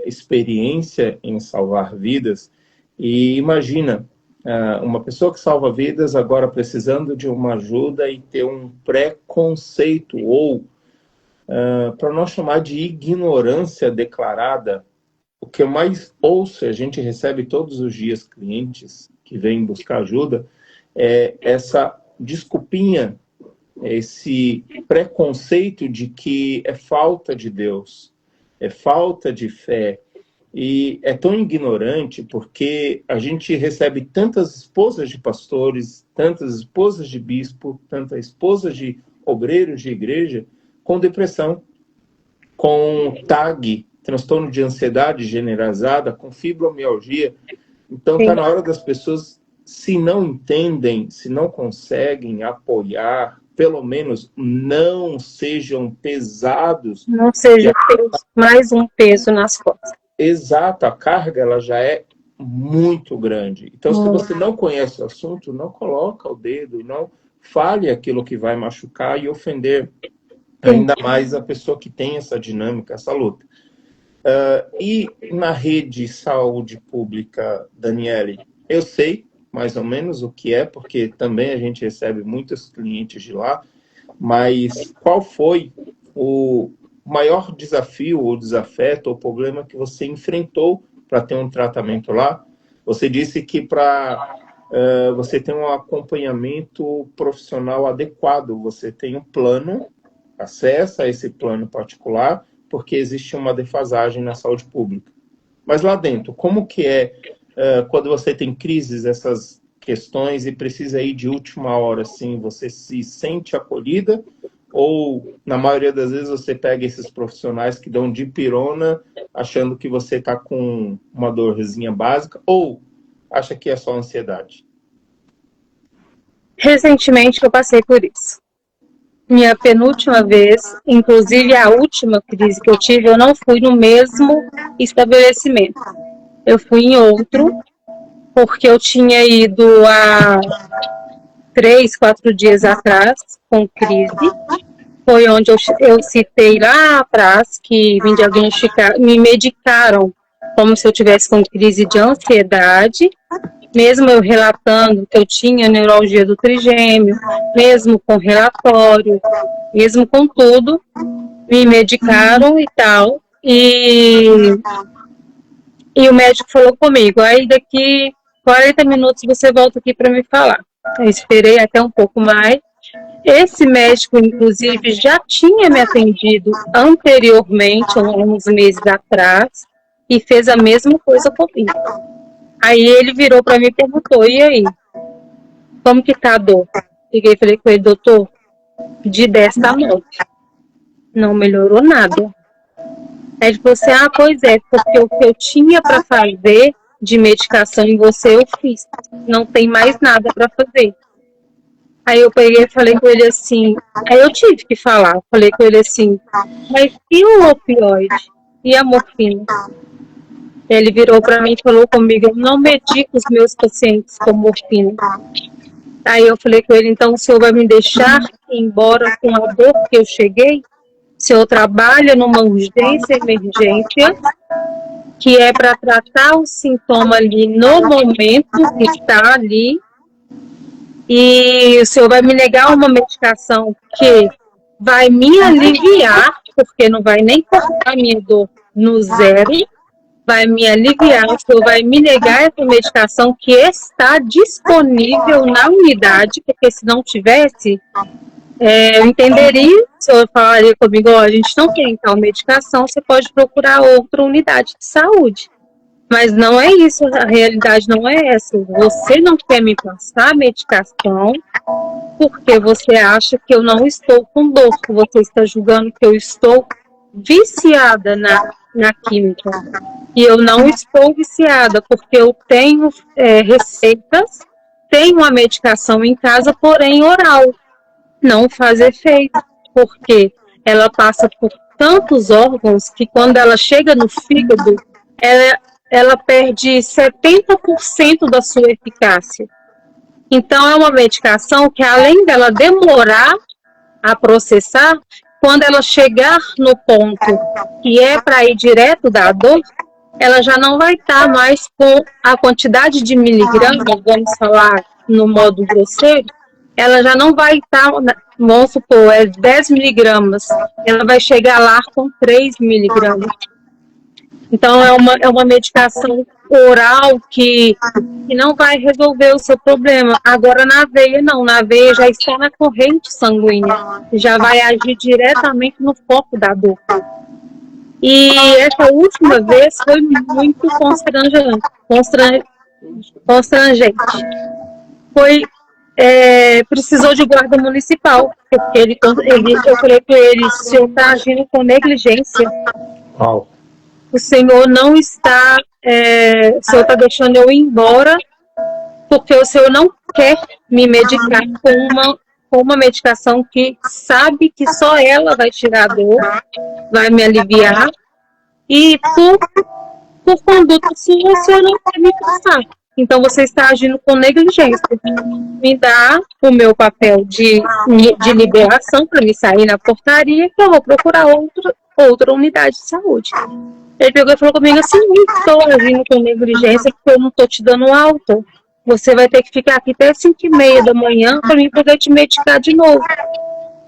Speaker 1: experiência em salvar vidas, e imagina, uma pessoa que salva vidas agora precisando de uma ajuda e ter um preconceito ou, para não chamar de ignorância declarada, o que eu mais ouço, a gente recebe todos os dias clientes que vêm buscar ajuda, é essa desculpinha, esse preconceito de que é falta de Deus, é falta de fé. E é tão ignorante porque a gente recebe tantas esposas de pastores, tantas esposas de bispo, tantas esposas de obreiros de igreja com depressão, com TAG, transtorno de ansiedade generalizada, com fibromialgia. Então está na hora das pessoas, se não entendem, se não conseguem apoiar, pelo menos não sejam pesados.
Speaker 2: Não seja mais um peso nas costas.
Speaker 1: Exato, a carga ela já é muito grande. Então, se você não conhece o assunto, não coloca o dedo e não fale aquilo que vai machucar e ofender ainda mais a pessoa que tem essa dinâmica, essa luta. E na rede saúde pública, Daniele, eu sei mais ou menos o que é, porque também a gente recebe muitos clientes de lá, mas qual foi o maior desafio ou desafeto ou problema que você enfrentou para ter um tratamento lá? Você disse que para você ter um acompanhamento profissional adequado, você tem um plano, acessa esse plano particular, porque existe uma defasagem na saúde pública. Mas lá dentro, como que é quando você tem crises, essas questões, e precisa ir de última hora, assim, você se sente acolhida? Ou, na maioria das vezes, você pega esses profissionais que dão dipirona, achando que você está com uma dorzinha básica, ou acha que é só ansiedade?
Speaker 2: Recentemente eu passei por isso. Minha penúltima vez, inclusive a última crise que eu tive, eu não fui no mesmo estabelecimento. Eu fui em outro, porque eu tinha ido há 3, 4 dias atrás com crise. Foi onde eu citei lá atrás que me diagnosticaram, me medicaram como se eu tivesse com crise de ansiedade, mesmo eu relatando que eu tinha neuralgia do trigêmeo, mesmo com relatório, mesmo com tudo, me medicaram e tal, e o médico falou comigo, aí daqui 40 minutos você volta aqui para me falar. Eu esperei até um pouco mais. Esse médico, inclusive, já tinha me atendido anteriormente, uns meses atrás, e fez a mesma coisa comigo. Aí ele virou para mim e perguntou, e aí? Como que tá a dor? Cheguei e falei com ele, doutor, de 10 tá 9. Não melhorou nada. Aí ele falou assim, pois é, porque o que eu tinha para fazer de medicação em você eu fiz. Não tem mais nada para fazer. Aí eu peguei e falei com ele assim, aí eu tive que falar, falei com ele assim, mas e o opioide? e a morfina. Ele virou para mim e falou comigo: eu não medico os meus pacientes com morfina. Aí eu falei com ele: então o senhor vai me deixar ir embora com a dor que eu cheguei? O senhor trabalha numa urgência, emergência, que é para tratar o sintoma ali no momento que está ali, e o senhor vai me negar uma medicação que vai me aliviar, porque não vai nem cortar a minha dor no zero, vai me aliviar, o senhor vai me negar essa medicação que está disponível na unidade, porque se não tivesse, eu entenderia, o senhor falaria comigo: ó, a gente não tem tal medicação, você pode procurar outra unidade de saúde. Mas não é isso, a realidade não é essa. Você não quer me passar a medicação porque você acha que eu não estou com dor, que você está julgando que eu estou viciada na química. E eu não estou viciada, porque eu tenho receitas, tenho a medicação em casa, porém oral. Não faz efeito, porque ela passa por tantos órgãos que quando ela chega no fígado, ela perde 70% da sua eficácia. Então, é uma medicação que, além dela demorar a processar, quando ela chegar no ponto que é para ir direto da dor, ela já não vai estar mais com a quantidade de miligramas, vamos falar no modo grosseiro, ela já não vai estar, vamos supor, 10 miligramas, ela vai chegar lá com 3 miligramas. Então, é uma medicação oral que não vai resolver o seu problema. Agora, na veia, não. Na veia já está na corrente sanguínea. Já vai agir diretamente no foco da dor. E essa última vez foi muito constrangente. Precisou de guarda municipal. Porque eu falei para ele: se eu está agindo com negligência.
Speaker 1: Uau.
Speaker 2: O senhor não está, o senhor está deixando eu ir embora, porque o senhor não quer me medicar com uma medicação que sabe que só ela vai tirar a dor, vai me aliviar, e por conduta sua, o senhor não quer me passar. Então, você está agindo com negligência. Me dá o meu papel de liberação para me sair na portaria, que eu vou procurar outra unidade de saúde. Ele pegou e falou comigo assim: estou agindo com negligência porque eu não estou te dando alta. Você vai ter que ficar aqui até 5h30 da manhã para mim poder te medicar de novo.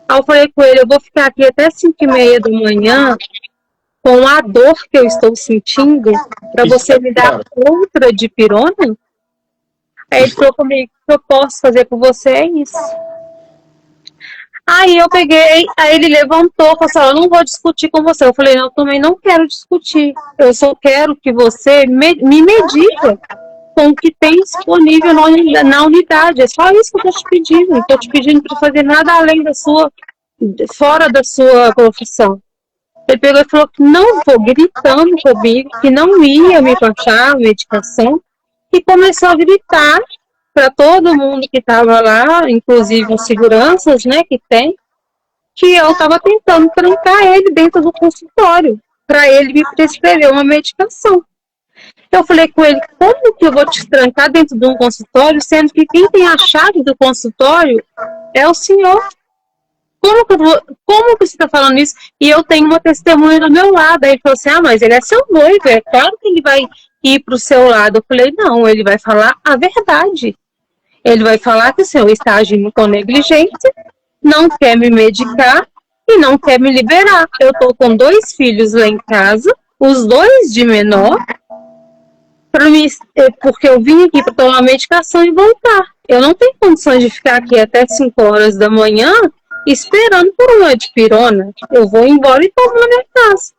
Speaker 2: Aí eu falei com ele: eu vou ficar aqui até 5h30 da manhã com a dor que eu estou sentindo para você me dar outra dipirona? Aí ele falou comigo: o que eu posso fazer por você é isso. Aí eu peguei, aí ele levantou e falou assim: eu não vou discutir com você. Eu falei: não, eu também não quero discutir. Eu só quero que você me medica com o que tem disponível na unidade. É só isso que eu estou te pedindo. Não estou te pedindo para fazer nada além fora da sua profissão. Ele pegou e falou que não, ficou gritando comigo, que não ia me passar a medicação, e começou a gritar para todo mundo que estava lá, inclusive os seguranças, né, que eu estava tentando trancar ele dentro do consultório, para ele me prescrever uma medicação. Eu falei com ele: como que eu vou te trancar dentro de um consultório, sendo que quem tem a chave do consultório é o senhor? Como que você está falando isso? E eu tenho uma testemunha do meu lado. Aí ele falou assim: mas ele é seu noivo, é claro que ele vai ir para o seu lado. Eu falei: não, ele vai falar a verdade. Ele vai falar que o senhor está agindo com negligência, não quer me medicar e não quer me liberar. Eu estou com 2 filhos lá em casa, os 2 de menor, porque eu vim aqui para tomar medicação e voltar. Eu não tenho condições de ficar aqui até 5h da manhã esperando por uma dipirona. Eu vou embora e tomo na minha casa.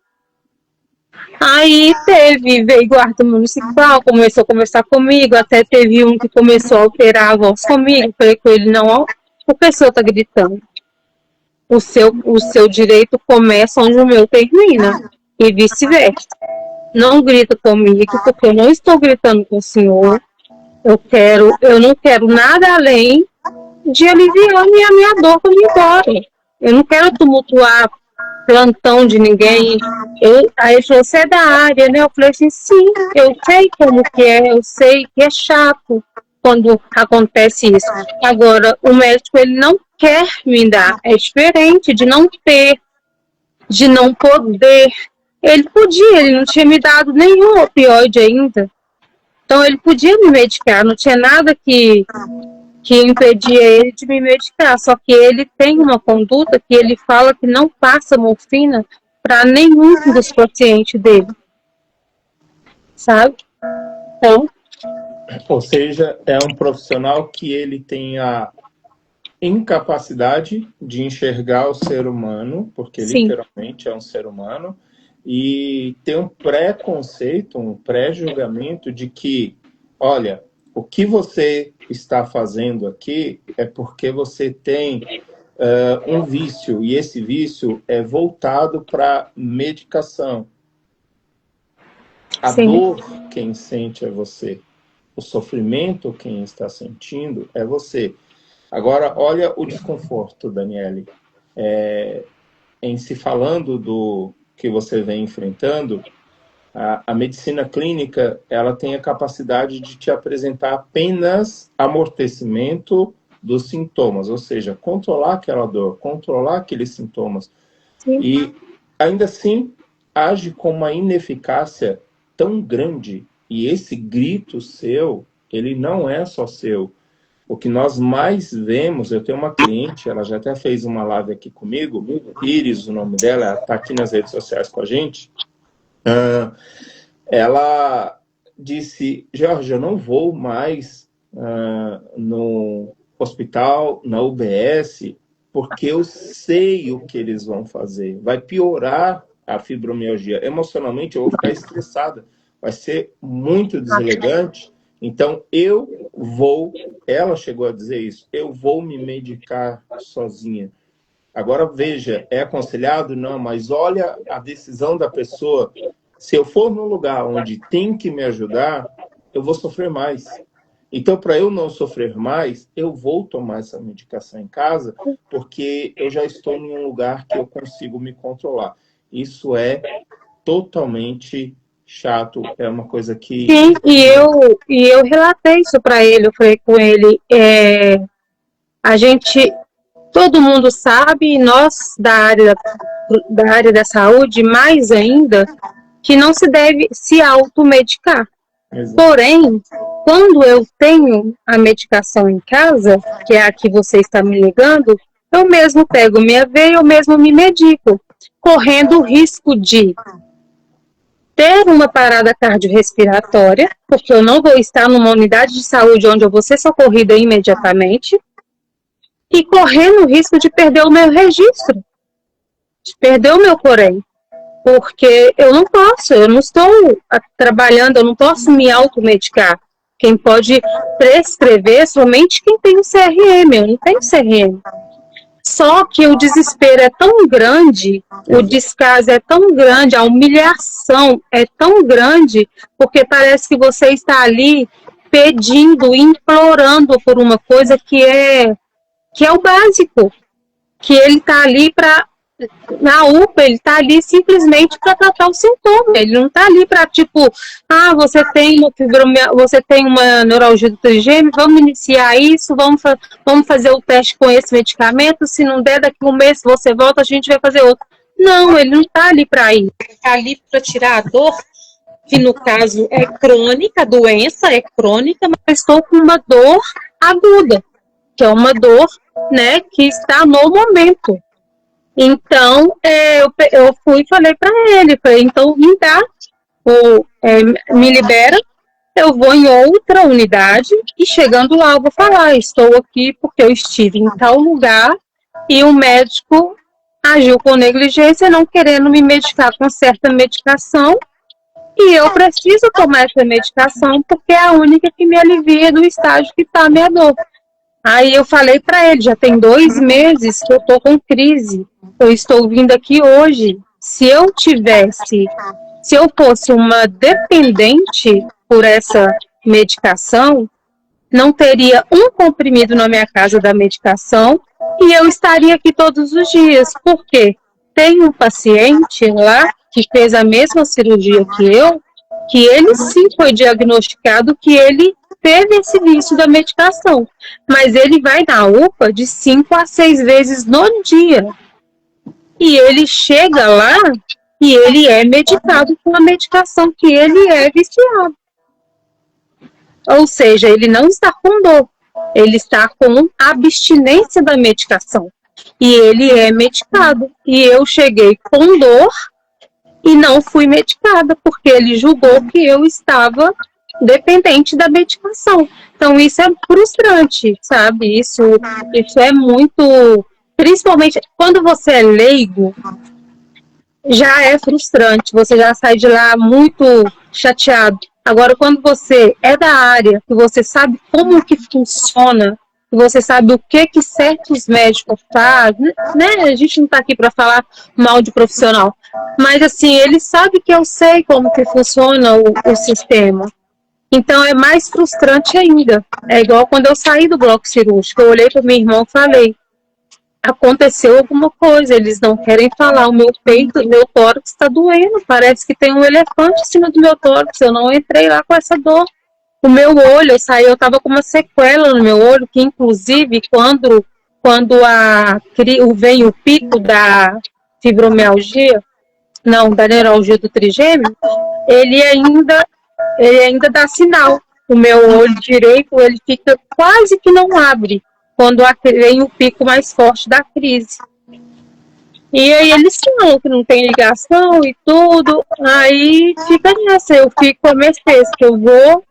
Speaker 2: Aí veio guarda municipal, começou a conversar comigo, até teve um que começou a alterar a voz comigo. Falei com ele: não, o pessoal está gritando. O seu direito começa onde o meu termina, e vice-versa. Não grita comigo, porque eu não estou gritando com o senhor. Eu não quero nada além de aliviar a minha dor para ir embora. Eu não quero tumultuar plantão de ninguém. Aí ele falou, você é da área, né? Eu falei assim, sim, eu sei como que é, eu sei que é chato quando acontece isso. Agora, o médico, ele não quer me dar, é diferente de não ter, de não poder. Ele podia, ele não tinha me dado nenhum opioide ainda. Então, ele podia me medicar, não tinha nada que impedia ele de me medicar. Só que ele tem uma conduta que ele fala que não passa morfina para nenhum dos pacientes dele. Sabe? Então,
Speaker 1: Ou seja, é um profissional que ele tem a incapacidade de enxergar o ser humano, porque
Speaker 2: sim,
Speaker 1: literalmente é um ser humano, e tem um preconceito, um pré-julgamento de que, olha, o que você está fazendo aqui é porque você tem um vício, e esse vício é voltado para medicação. A
Speaker 2: sim,
Speaker 1: dor, quem sente é você. O sofrimento, quem está sentindo é você. Agora, olha o desconforto, Daniele. Em se falando do que você vem enfrentando, a medicina clínica, ela tem a capacidade de te apresentar apenas amortecimento dos sintomas, ou seja, controlar aquela dor, controlar aqueles sintomas.
Speaker 2: sim.
Speaker 1: E, ainda assim, age com uma ineficácia tão grande, e esse grito seu, ele não é só seu. O que nós mais vemos, eu tenho uma cliente, ela já até fez uma live aqui comigo, Iris, o nome dela, ela está aqui nas redes sociais com a gente. Ela disse, Jorge, eu não vou mais no hospital, na UBS, porque eu sei o que eles vão fazer. Vai piorar a fibromialgia. Emocionalmente, eu vou ficar estressada. Vai ser muito deselegante. Então, ela chegou a dizer isso, eu vou me medicar sozinha. Agora, veja, é aconselhado? Não, mas olha a decisão da pessoa. Se eu for num lugar onde tem que me ajudar, eu vou sofrer mais. Então, para eu não sofrer mais, eu vou tomar essa medicação em casa, porque eu já estou em um lugar que eu consigo me controlar. Isso é totalmente chato, é uma coisa que...
Speaker 2: Sim, e eu relatei isso para ele, eu falei com ele, todo mundo sabe, nós da área da saúde, mais ainda, que não se deve se automedicar.
Speaker 1: Exato.
Speaker 2: Porém, quando eu tenho a medicação em casa, que é a que você está me ligando, eu mesmo pego minha veia, eu mesmo me medico, correndo o risco de ter uma parada cardiorrespiratória, porque eu não vou estar numa unidade de saúde onde eu vou ser socorrida imediatamente, e correndo o risco de perder o meu registro, de perder o meu porém. Porque eu não estou trabalhando, eu não posso me automedicar. Quem pode prescrever é somente quem tem o CRM, eu não tenho CRM. Só que o desespero é tão grande, o descaso é tão grande, a humilhação é tão grande, porque parece que você está ali pedindo, implorando por uma coisa que é o básico, que ele está ali para... Na UPA, ele está ali simplesmente para tratar o sintoma. Ele não está ali para, tipo, você tem uma neuralgia do trigêmeo, vamos iniciar isso, vamos fazer o teste com esse medicamento, se não der, daqui a um mês você volta, a gente vai fazer outro. Não, ele não está ali para isso. Ele está ali para tirar a dor, que no caso é crônica, a doença é crônica, mas estou com uma dor aguda, que é uma dor, né, que está no momento. Então, eu fui e falei para ele, então me dá, me libera, eu vou em outra unidade e chegando lá eu vou falar, estou aqui porque eu estive em tal lugar e o médico agiu com negligência, não querendo me medicar com certa medicação e eu preciso tomar essa medicação porque é a única que me alivia do estágio que está a minha dor. Aí eu falei para ele, já tem 2 meses que eu estou com crise, eu estou vindo aqui hoje, se eu fosse uma dependente por essa medicação, não teria um comprimido na minha casa da medicação e eu estaria aqui todos os dias. Por quê? tem um paciente lá que fez a mesma cirurgia que ele sim foi diagnosticado que ele teve esse vício da medicação, mas ele vai na UPA de 5 a 6 vezes no dia. E ele chega lá e ele é medicado com a medicação que ele é viciado. Ou seja, ele não está com dor, ele está com abstinência da medicação. E ele é medicado. E eu cheguei com dor e não fui medicada, porque ele julgou que eu estava dependente da medicação. Então, isso é frustrante, sabe? Isso é muito... Principalmente quando você é leigo, já é frustrante. Você já sai de lá muito chateado. Agora, quando você é da área, que você sabe como que funciona, que você sabe o que certos médicos fazem, né? A gente não está aqui para falar mal de profissional, mas assim, ele sabe que eu sei como que funciona o sistema. Então é mais frustrante ainda. É igual quando eu saí do bloco cirúrgico, eu olhei para o meu irmão e falei, aconteceu alguma coisa, eles não querem falar, o meu peito, o meu tórax está doendo, parece que tem um elefante em cima do meu tórax, eu não entrei lá com essa dor. O meu olho, eu estava com uma sequela no meu olho, que inclusive quando vem o pico da fibromialgia, não, da neuralgia do trigêmeo, ele ainda dá sinal. O meu olho direito, ele fica quase que não abre quando vem o pico mais forte da crise. E aí eles falam que não tem ligação e tudo, aí fica nessa, eu fico a mercê, que eu vou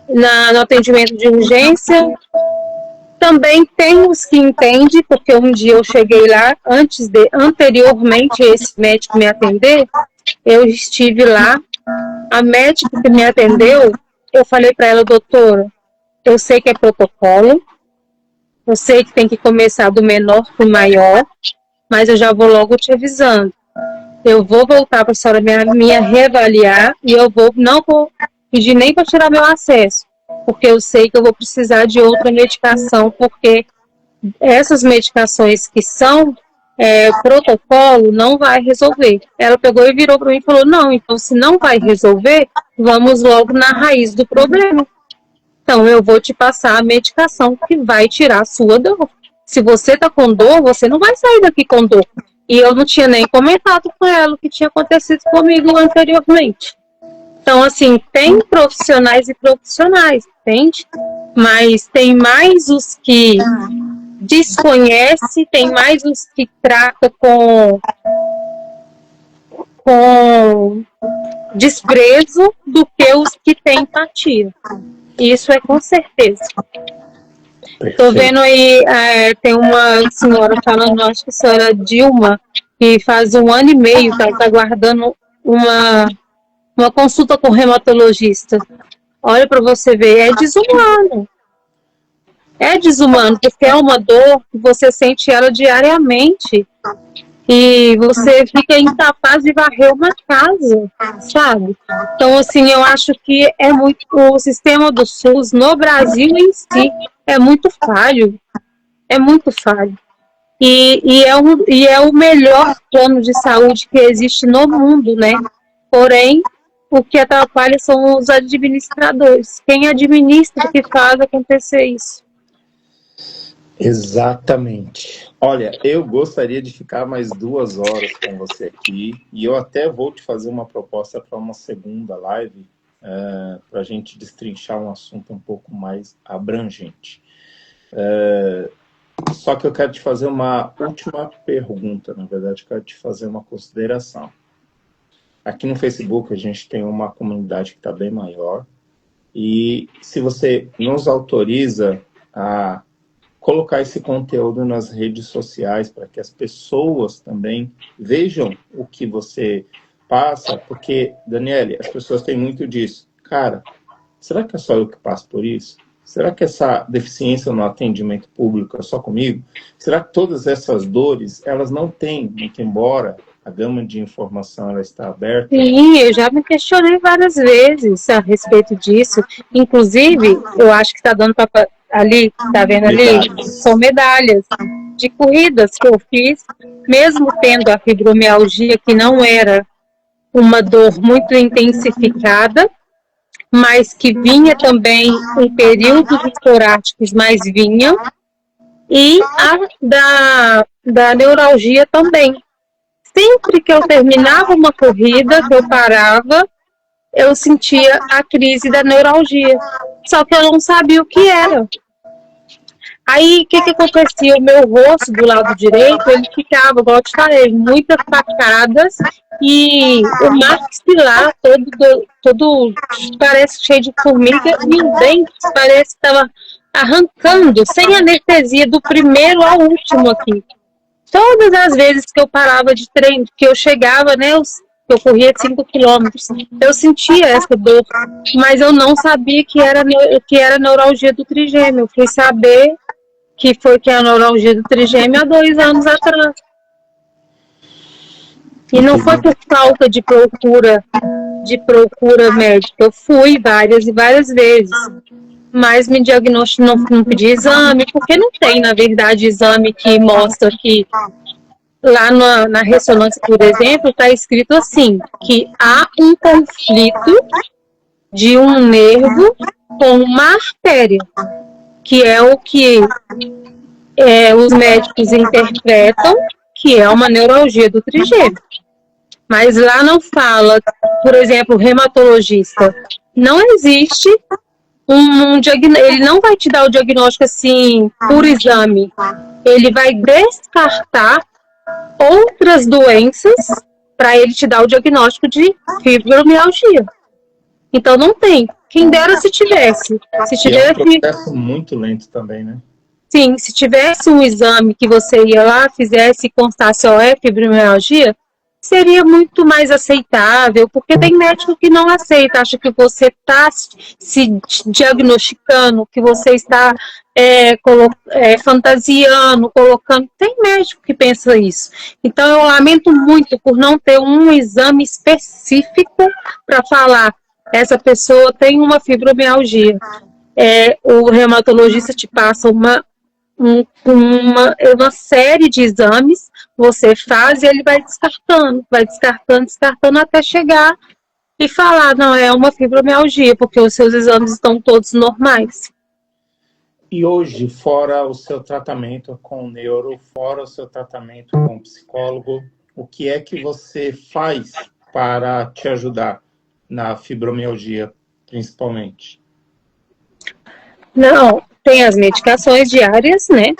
Speaker 2: no atendimento de urgência. Também tem os que entendem, porque um dia eu cheguei lá, anteriormente esse médico me atender, eu estive lá, a médica que me atendeu, eu falei para ela, doutora, eu sei que é protocolo, eu sei que tem que começar do menor para o maior, mas eu já vou logo te avisando. Eu vou voltar para a senhora me reavaliar e não vou pedir nem para tirar meu acesso, porque eu sei que eu vou precisar de outra medicação, porque essas medicações que são protocolo não vai resolver. Ela pegou e virou para mim e falou, não, então se não vai resolver, vamos logo na raiz do problema. Então eu vou te passar a medicação que vai tirar a sua dor. Se você está com dor, você não vai sair daqui com dor. E eu não tinha nem comentado com ela o que tinha acontecido comigo anteriormente. Então, assim, tem profissionais e profissionais, entende? Mas tem mais os que desconhecem, tem mais os que tratam com desprezo do que os que têm empatia. Isso é com certeza. Estou vendo aí, tem uma senhora falando, acho que a senhora Dilma, que faz 1 ano e meio que ela está aguardando uma consulta com o reumatologista. Olha para você ver, é desumano. É desumano, porque é uma dor que você sente ela diariamente e você fica incapaz de varrer uma casa, sabe? Então, assim, eu acho que o sistema do SUS no Brasil em si é muito falho. É muito falho. E é o melhor plano de saúde que existe no mundo, né? Porém, o que atrapalha são os administradores. Quem administra que faz acontecer isso.
Speaker 1: Exatamente. Olha, eu gostaria de ficar mais 2 horas com você aqui e eu até vou te fazer uma proposta para uma segunda live para a gente destrinchar um assunto um pouco mais abrangente. Só que eu quero te fazer uma última pergunta, na verdade, eu quero te fazer uma consideração. Aqui no Facebook a gente tem uma comunidade que está bem maior e se você nos autoriza a colocar esse conteúdo nas redes sociais para que as pessoas também vejam o que você passa, porque, Daniele, as pessoas têm muito disso. Cara, será que é só eu que passo por isso? Será que essa deficiência no atendimento público é só comigo? Será que todas essas dores, elas não têm, muito embora a gama de informação ela está aberta?
Speaker 2: Sim, eu já me questionei várias vezes a respeito disso. Inclusive, eu acho que está dando para ali, tá vendo ali?
Speaker 1: Medalhas.
Speaker 2: São medalhas. de corridas que eu fiz, mesmo tendo a fibromialgia, que não era uma dor muito intensificada, mas que vinha também em períodos esporádicos, mas vinham, e a da neuralgia também. Sempre que eu terminava uma corrida, que eu parava, eu sentia a crise da neuralgia. Só que eu não sabia o que era. Aí, o que acontecia? O meu rosto do lado direito, ele ficava, igual eu te falei, muitas facadas, e o maxilar todo parece cheio de formiga, e os dentes parece que estava arrancando, sem anestesia, do primeiro ao último aqui. Todas as vezes que eu parava de treino, que eu chegava, né, eu corria 5 quilômetros, eu sentia essa dor, mas eu não sabia que era neuralgia do trigêmeo. Eu fui saber que foi que a neuralgia do trigêmeo há 2 anos atrás. E não foi por falta de procura médica. Eu fui várias e várias vezes, mas me diagnosticou, não pedi exame, porque não tem, na verdade, exame que mostra que lá na ressonância, por exemplo, está escrito assim, que há um conflito de um nervo com uma artéria, que é o que os médicos interpretam que é uma neuralgia do trigêmeo. Mas lá não fala, por exemplo, o reumatologista. Não existe ele não vai te dar o diagnóstico assim por exame. Ele vai descartar outras doenças para ele te dar o diagnóstico de fibromialgia. Então não tem. Quem dera se tivesse. Se tivesse,
Speaker 1: é um processo muito lento também, né?
Speaker 2: Sim, se tivesse um exame que você ia lá, fizesse e constasse, fibromialgia, seria muito mais aceitável, porque tem médico que não aceita, acha que você está se diagnosticando, que você está fantasiando, colocando. Tem médico que pensa isso. Então, eu lamento muito por não ter um exame específico para falar, essa pessoa tem uma fibromialgia. O reumatologista te passa uma série de exames, você faz e ele vai descartando até chegar e falar, não, é uma fibromialgia, porque os seus exames estão todos normais.
Speaker 1: E hoje, fora o seu tratamento com neuro, fora o seu tratamento com psicólogo, o que é que você faz para te ajudar na fibromialgia, principalmente?
Speaker 2: Não, tem as medicações diárias, né?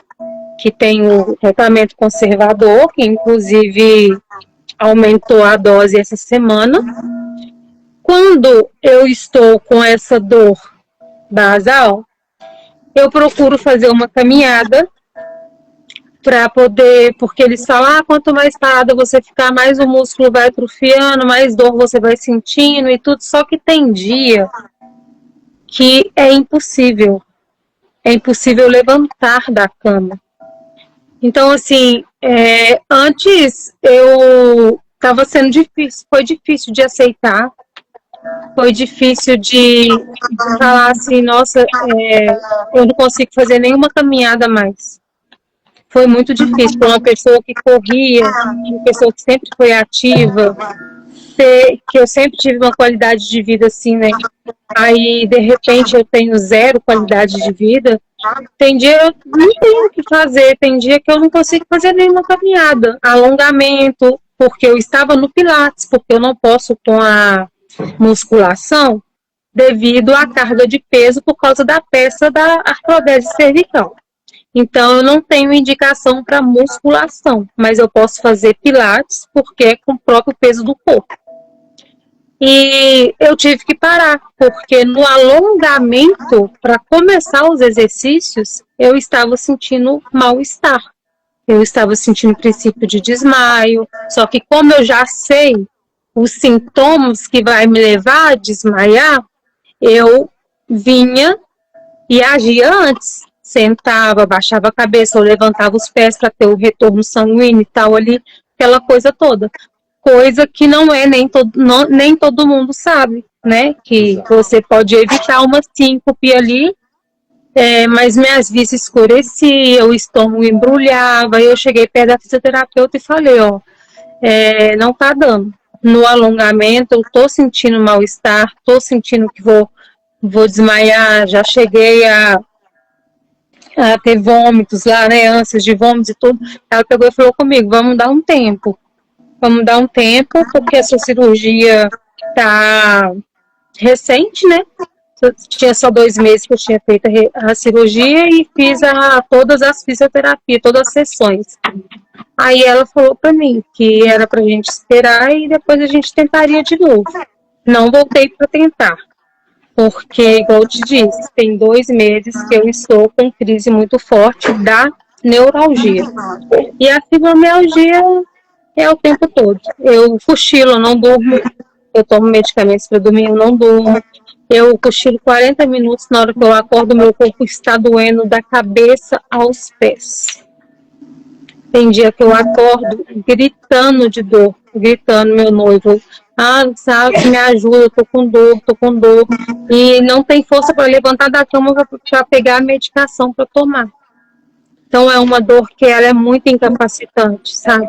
Speaker 2: Que tem o tratamento conservador, que inclusive aumentou a dose essa semana. Quando eu estou com essa dor basal, eu procuro fazer uma caminhada para poder, porque eles falam, quanto mais parada você ficar, mais o músculo vai atrofiando, mais dor você vai sentindo e tudo, só que tem dia que é impossível levantar da cama. Então, assim, antes eu estava sendo difícil, foi difícil de aceitar, foi difícil de falar assim, nossa, eu não consigo fazer nenhuma caminhada mais. Foi muito difícil para uma pessoa que corria, uma pessoa que sempre foi ativa, que eu sempre tive uma qualidade de vida assim, né? Aí, de repente, eu tenho 0 qualidade de vida. Tem dia eu não tenho o que fazer, tem dia que eu não consigo fazer nenhuma caminhada, alongamento, porque eu estava no Pilates, porque eu não posso com a musculação devido à carga de peso por causa da peça da artrodese cervical. Então, eu não tenho indicação para musculação, mas eu posso fazer Pilates porque é com o próprio peso do corpo. E eu tive que parar, porque no alongamento, para começar os exercícios, eu estava sentindo mal-estar. Eu estava sentindo princípio de desmaio, só que como eu já sei os sintomas que vai me levar a desmaiar, eu vinha e agia antes. Sentava, baixava a cabeça, ou levantava os pés para ter o retorno sanguíneo e tal ali, aquela coisa toda. Coisa que não é nem todo mundo sabe, né? Que você pode evitar uma síncope ali mas minhas vistas escureciam, o estômago embrulhava. Eu cheguei perto da fisioterapeuta e falei, ó, não tá dando. No alongamento, eu tô sentindo mal-estar, tô sentindo que vou desmaiar, já cheguei a ter vômitos lá, né, ânsias de vômitos e tudo. Ela pegou e falou comigo, vamos dar um tempo, porque essa cirurgia tá recente, né? Tinha só 2 meses que eu tinha feito a cirurgia e fiz todas as fisioterapias, todas as sessões. Aí ela falou para mim que era pra gente esperar e depois a gente tentaria de novo. Não voltei para tentar, porque, igual eu te disse, tem 2 meses que eu estou com crise muito forte da neuralgia. E a fibromialgia é o tempo todo. Eu cochilo, não durmo. Eu tomo medicamentos para dormir, eu não durmo. Eu cochilo 40 minutos, na hora que eu acordo, meu corpo está doendo da cabeça aos pés. Tem dia que eu acordo gritando de dor, gritando, meu noivo, sabe, me ajuda, eu tô com dor. E não tem força para levantar da cama para pegar a medicação para tomar. Então é uma dor que ela é muito incapacitante, sabe?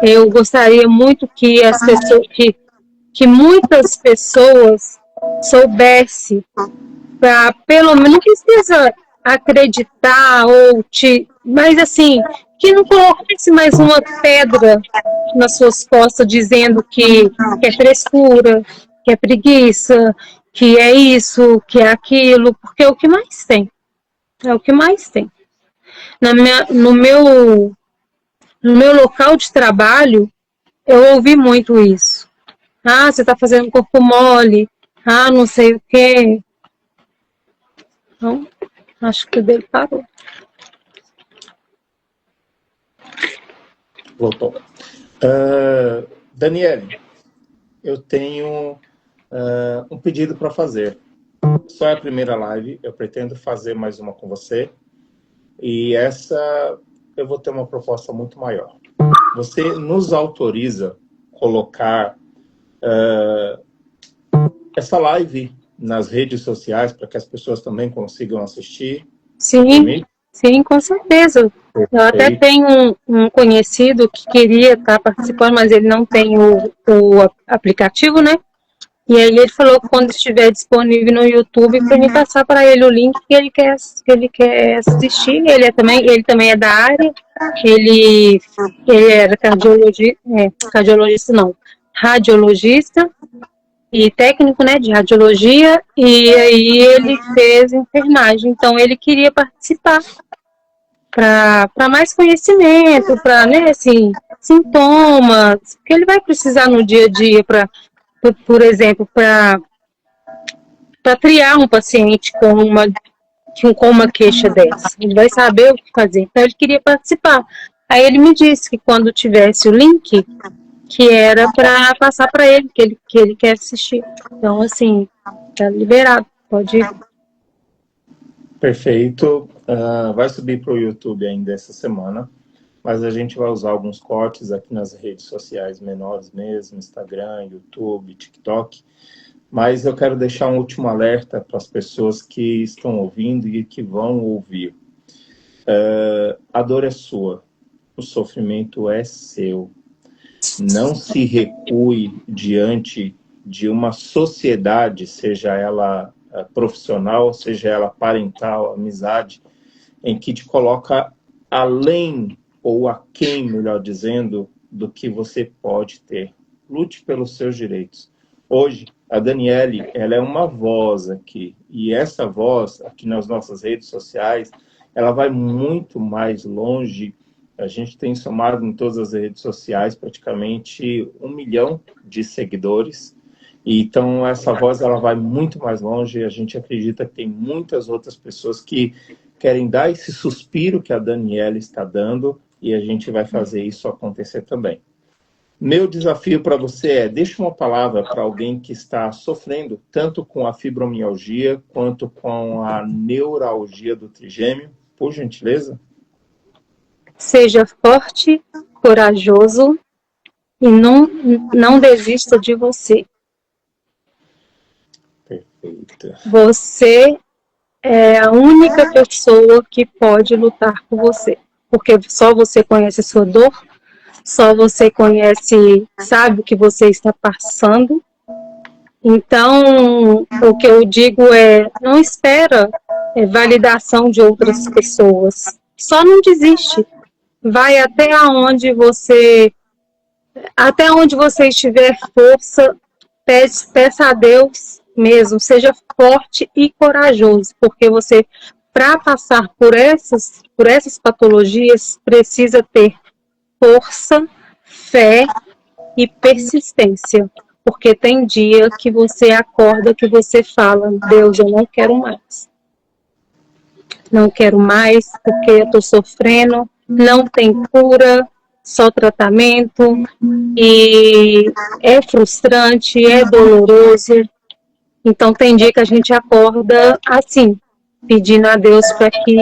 Speaker 2: Eu gostaria muito que as pessoas, que muitas pessoas soubessem, para pelo menos não precisa acreditar mas assim, que não colocasse mais uma pedra nas suas costas dizendo que é frescura, que é preguiça, que é isso, que é aquilo, porque é o que mais tem. É o que mais tem. No meu local de trabalho, eu ouvi muito isso. Você está fazendo corpo mole, não sei o quê. Então, acho que o dele parou.
Speaker 1: Voltou. Daniele, eu tenho um pedido para fazer. Só é a primeira live, eu pretendo fazer mais uma com você. E essa eu vou ter uma proposta muito maior. Você nos autoriza colocar essa live nas redes sociais para que as pessoas também consigam assistir?
Speaker 2: Sim, com certeza. Eu até tenho um conhecido que queria estar participando, mas ele não tem o aplicativo, né? E aí ele falou que quando estiver disponível no YouTube, para me passar para ele o link que ele quer assistir. Ele também é da área. Ele era radiologista e técnico, né, de radiologia, e aí ele fez enfermagem. Então ele queria participar para mais conhecimento, para, né, assim, sintomas, que ele vai precisar no dia a dia por exemplo, para triar um paciente com uma queixa dessa. Ele vai saber o que fazer. Então, ele queria participar. Aí ele me disse que quando tivesse o link, que era para passar para ele, que ele quer assistir. Então, assim, tá liberado. Pode ir.
Speaker 1: Perfeito. Vai subir para o YouTube ainda essa semana, mas a gente vai usar alguns cortes aqui nas redes sociais menores mesmo, Instagram, YouTube, TikTok. Mas eu quero deixar um último alerta para as pessoas que estão ouvindo e que vão ouvir. A dor é sua, o sofrimento é seu. Não se recue diante de uma sociedade, seja ela profissional, seja ela parental, amizade, em que te coloca além ou aquém, melhor dizendo, do que você pode ter. Lute pelos seus direitos. Hoje, a Daniele, ela é uma voz aqui, e essa voz, aqui nas nossas redes sociais, ela vai muito mais longe. A gente tem somado em todas as redes sociais praticamente 1 milhão de seguidores, e então essa voz ela vai muito mais longe. A gente acredita que tem muitas outras pessoas que querem dar esse suspiro que a Daniele está dando, e a gente vai fazer isso acontecer também. Meu desafio para você é, deixe uma palavra para alguém que está sofrendo tanto com a fibromialgia quanto com a neuralgia do trigêmeo, por gentileza.
Speaker 2: Seja forte, corajoso e não desista de você.
Speaker 1: Perfeito.
Speaker 2: Você é a única pessoa que pode lutar por você, porque só você conhece a sua dor, só você conhece, sabe o que você está passando. Então, o que eu digo é, não espera validação de outras pessoas, só não desiste. Vai até onde você estiver força, peça a Deus mesmo, seja forte e corajoso, porque você, para passar por essas patologias, precisa ter força, fé e persistência. Porque tem dia que você acorda, que você fala, Deus, eu não quero mais. Não quero mais, porque eu estou sofrendo, não tem cura, só tratamento, e é frustrante, é doloroso. Então tem dia que a gente acorda assim, pedindo a Deus para que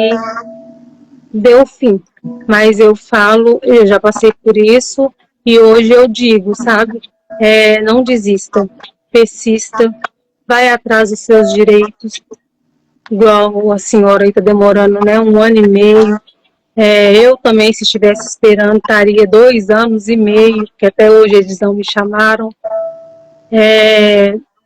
Speaker 2: dê o fim. Mas eu falo, eu já passei por isso, e hoje eu digo, sabe? Não desista, persista, vai atrás dos seus direitos, igual a senhora aí está demorando, né, 1 ano e meio. Eu também, se estivesse esperando, estaria 2 anos e meio, que até hoje eles não me chamaram.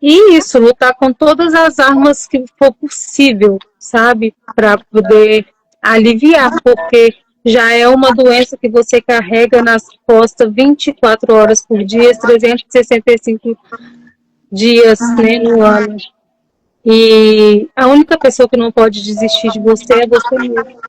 Speaker 2: E isso, lutar com todas as armas que for possível, sabe? Para poder aliviar, porque já é uma doença que você carrega nas costas 24 horas por dia, 365 dias, né, no ano. E a única pessoa que não pode desistir de você é você mesmo.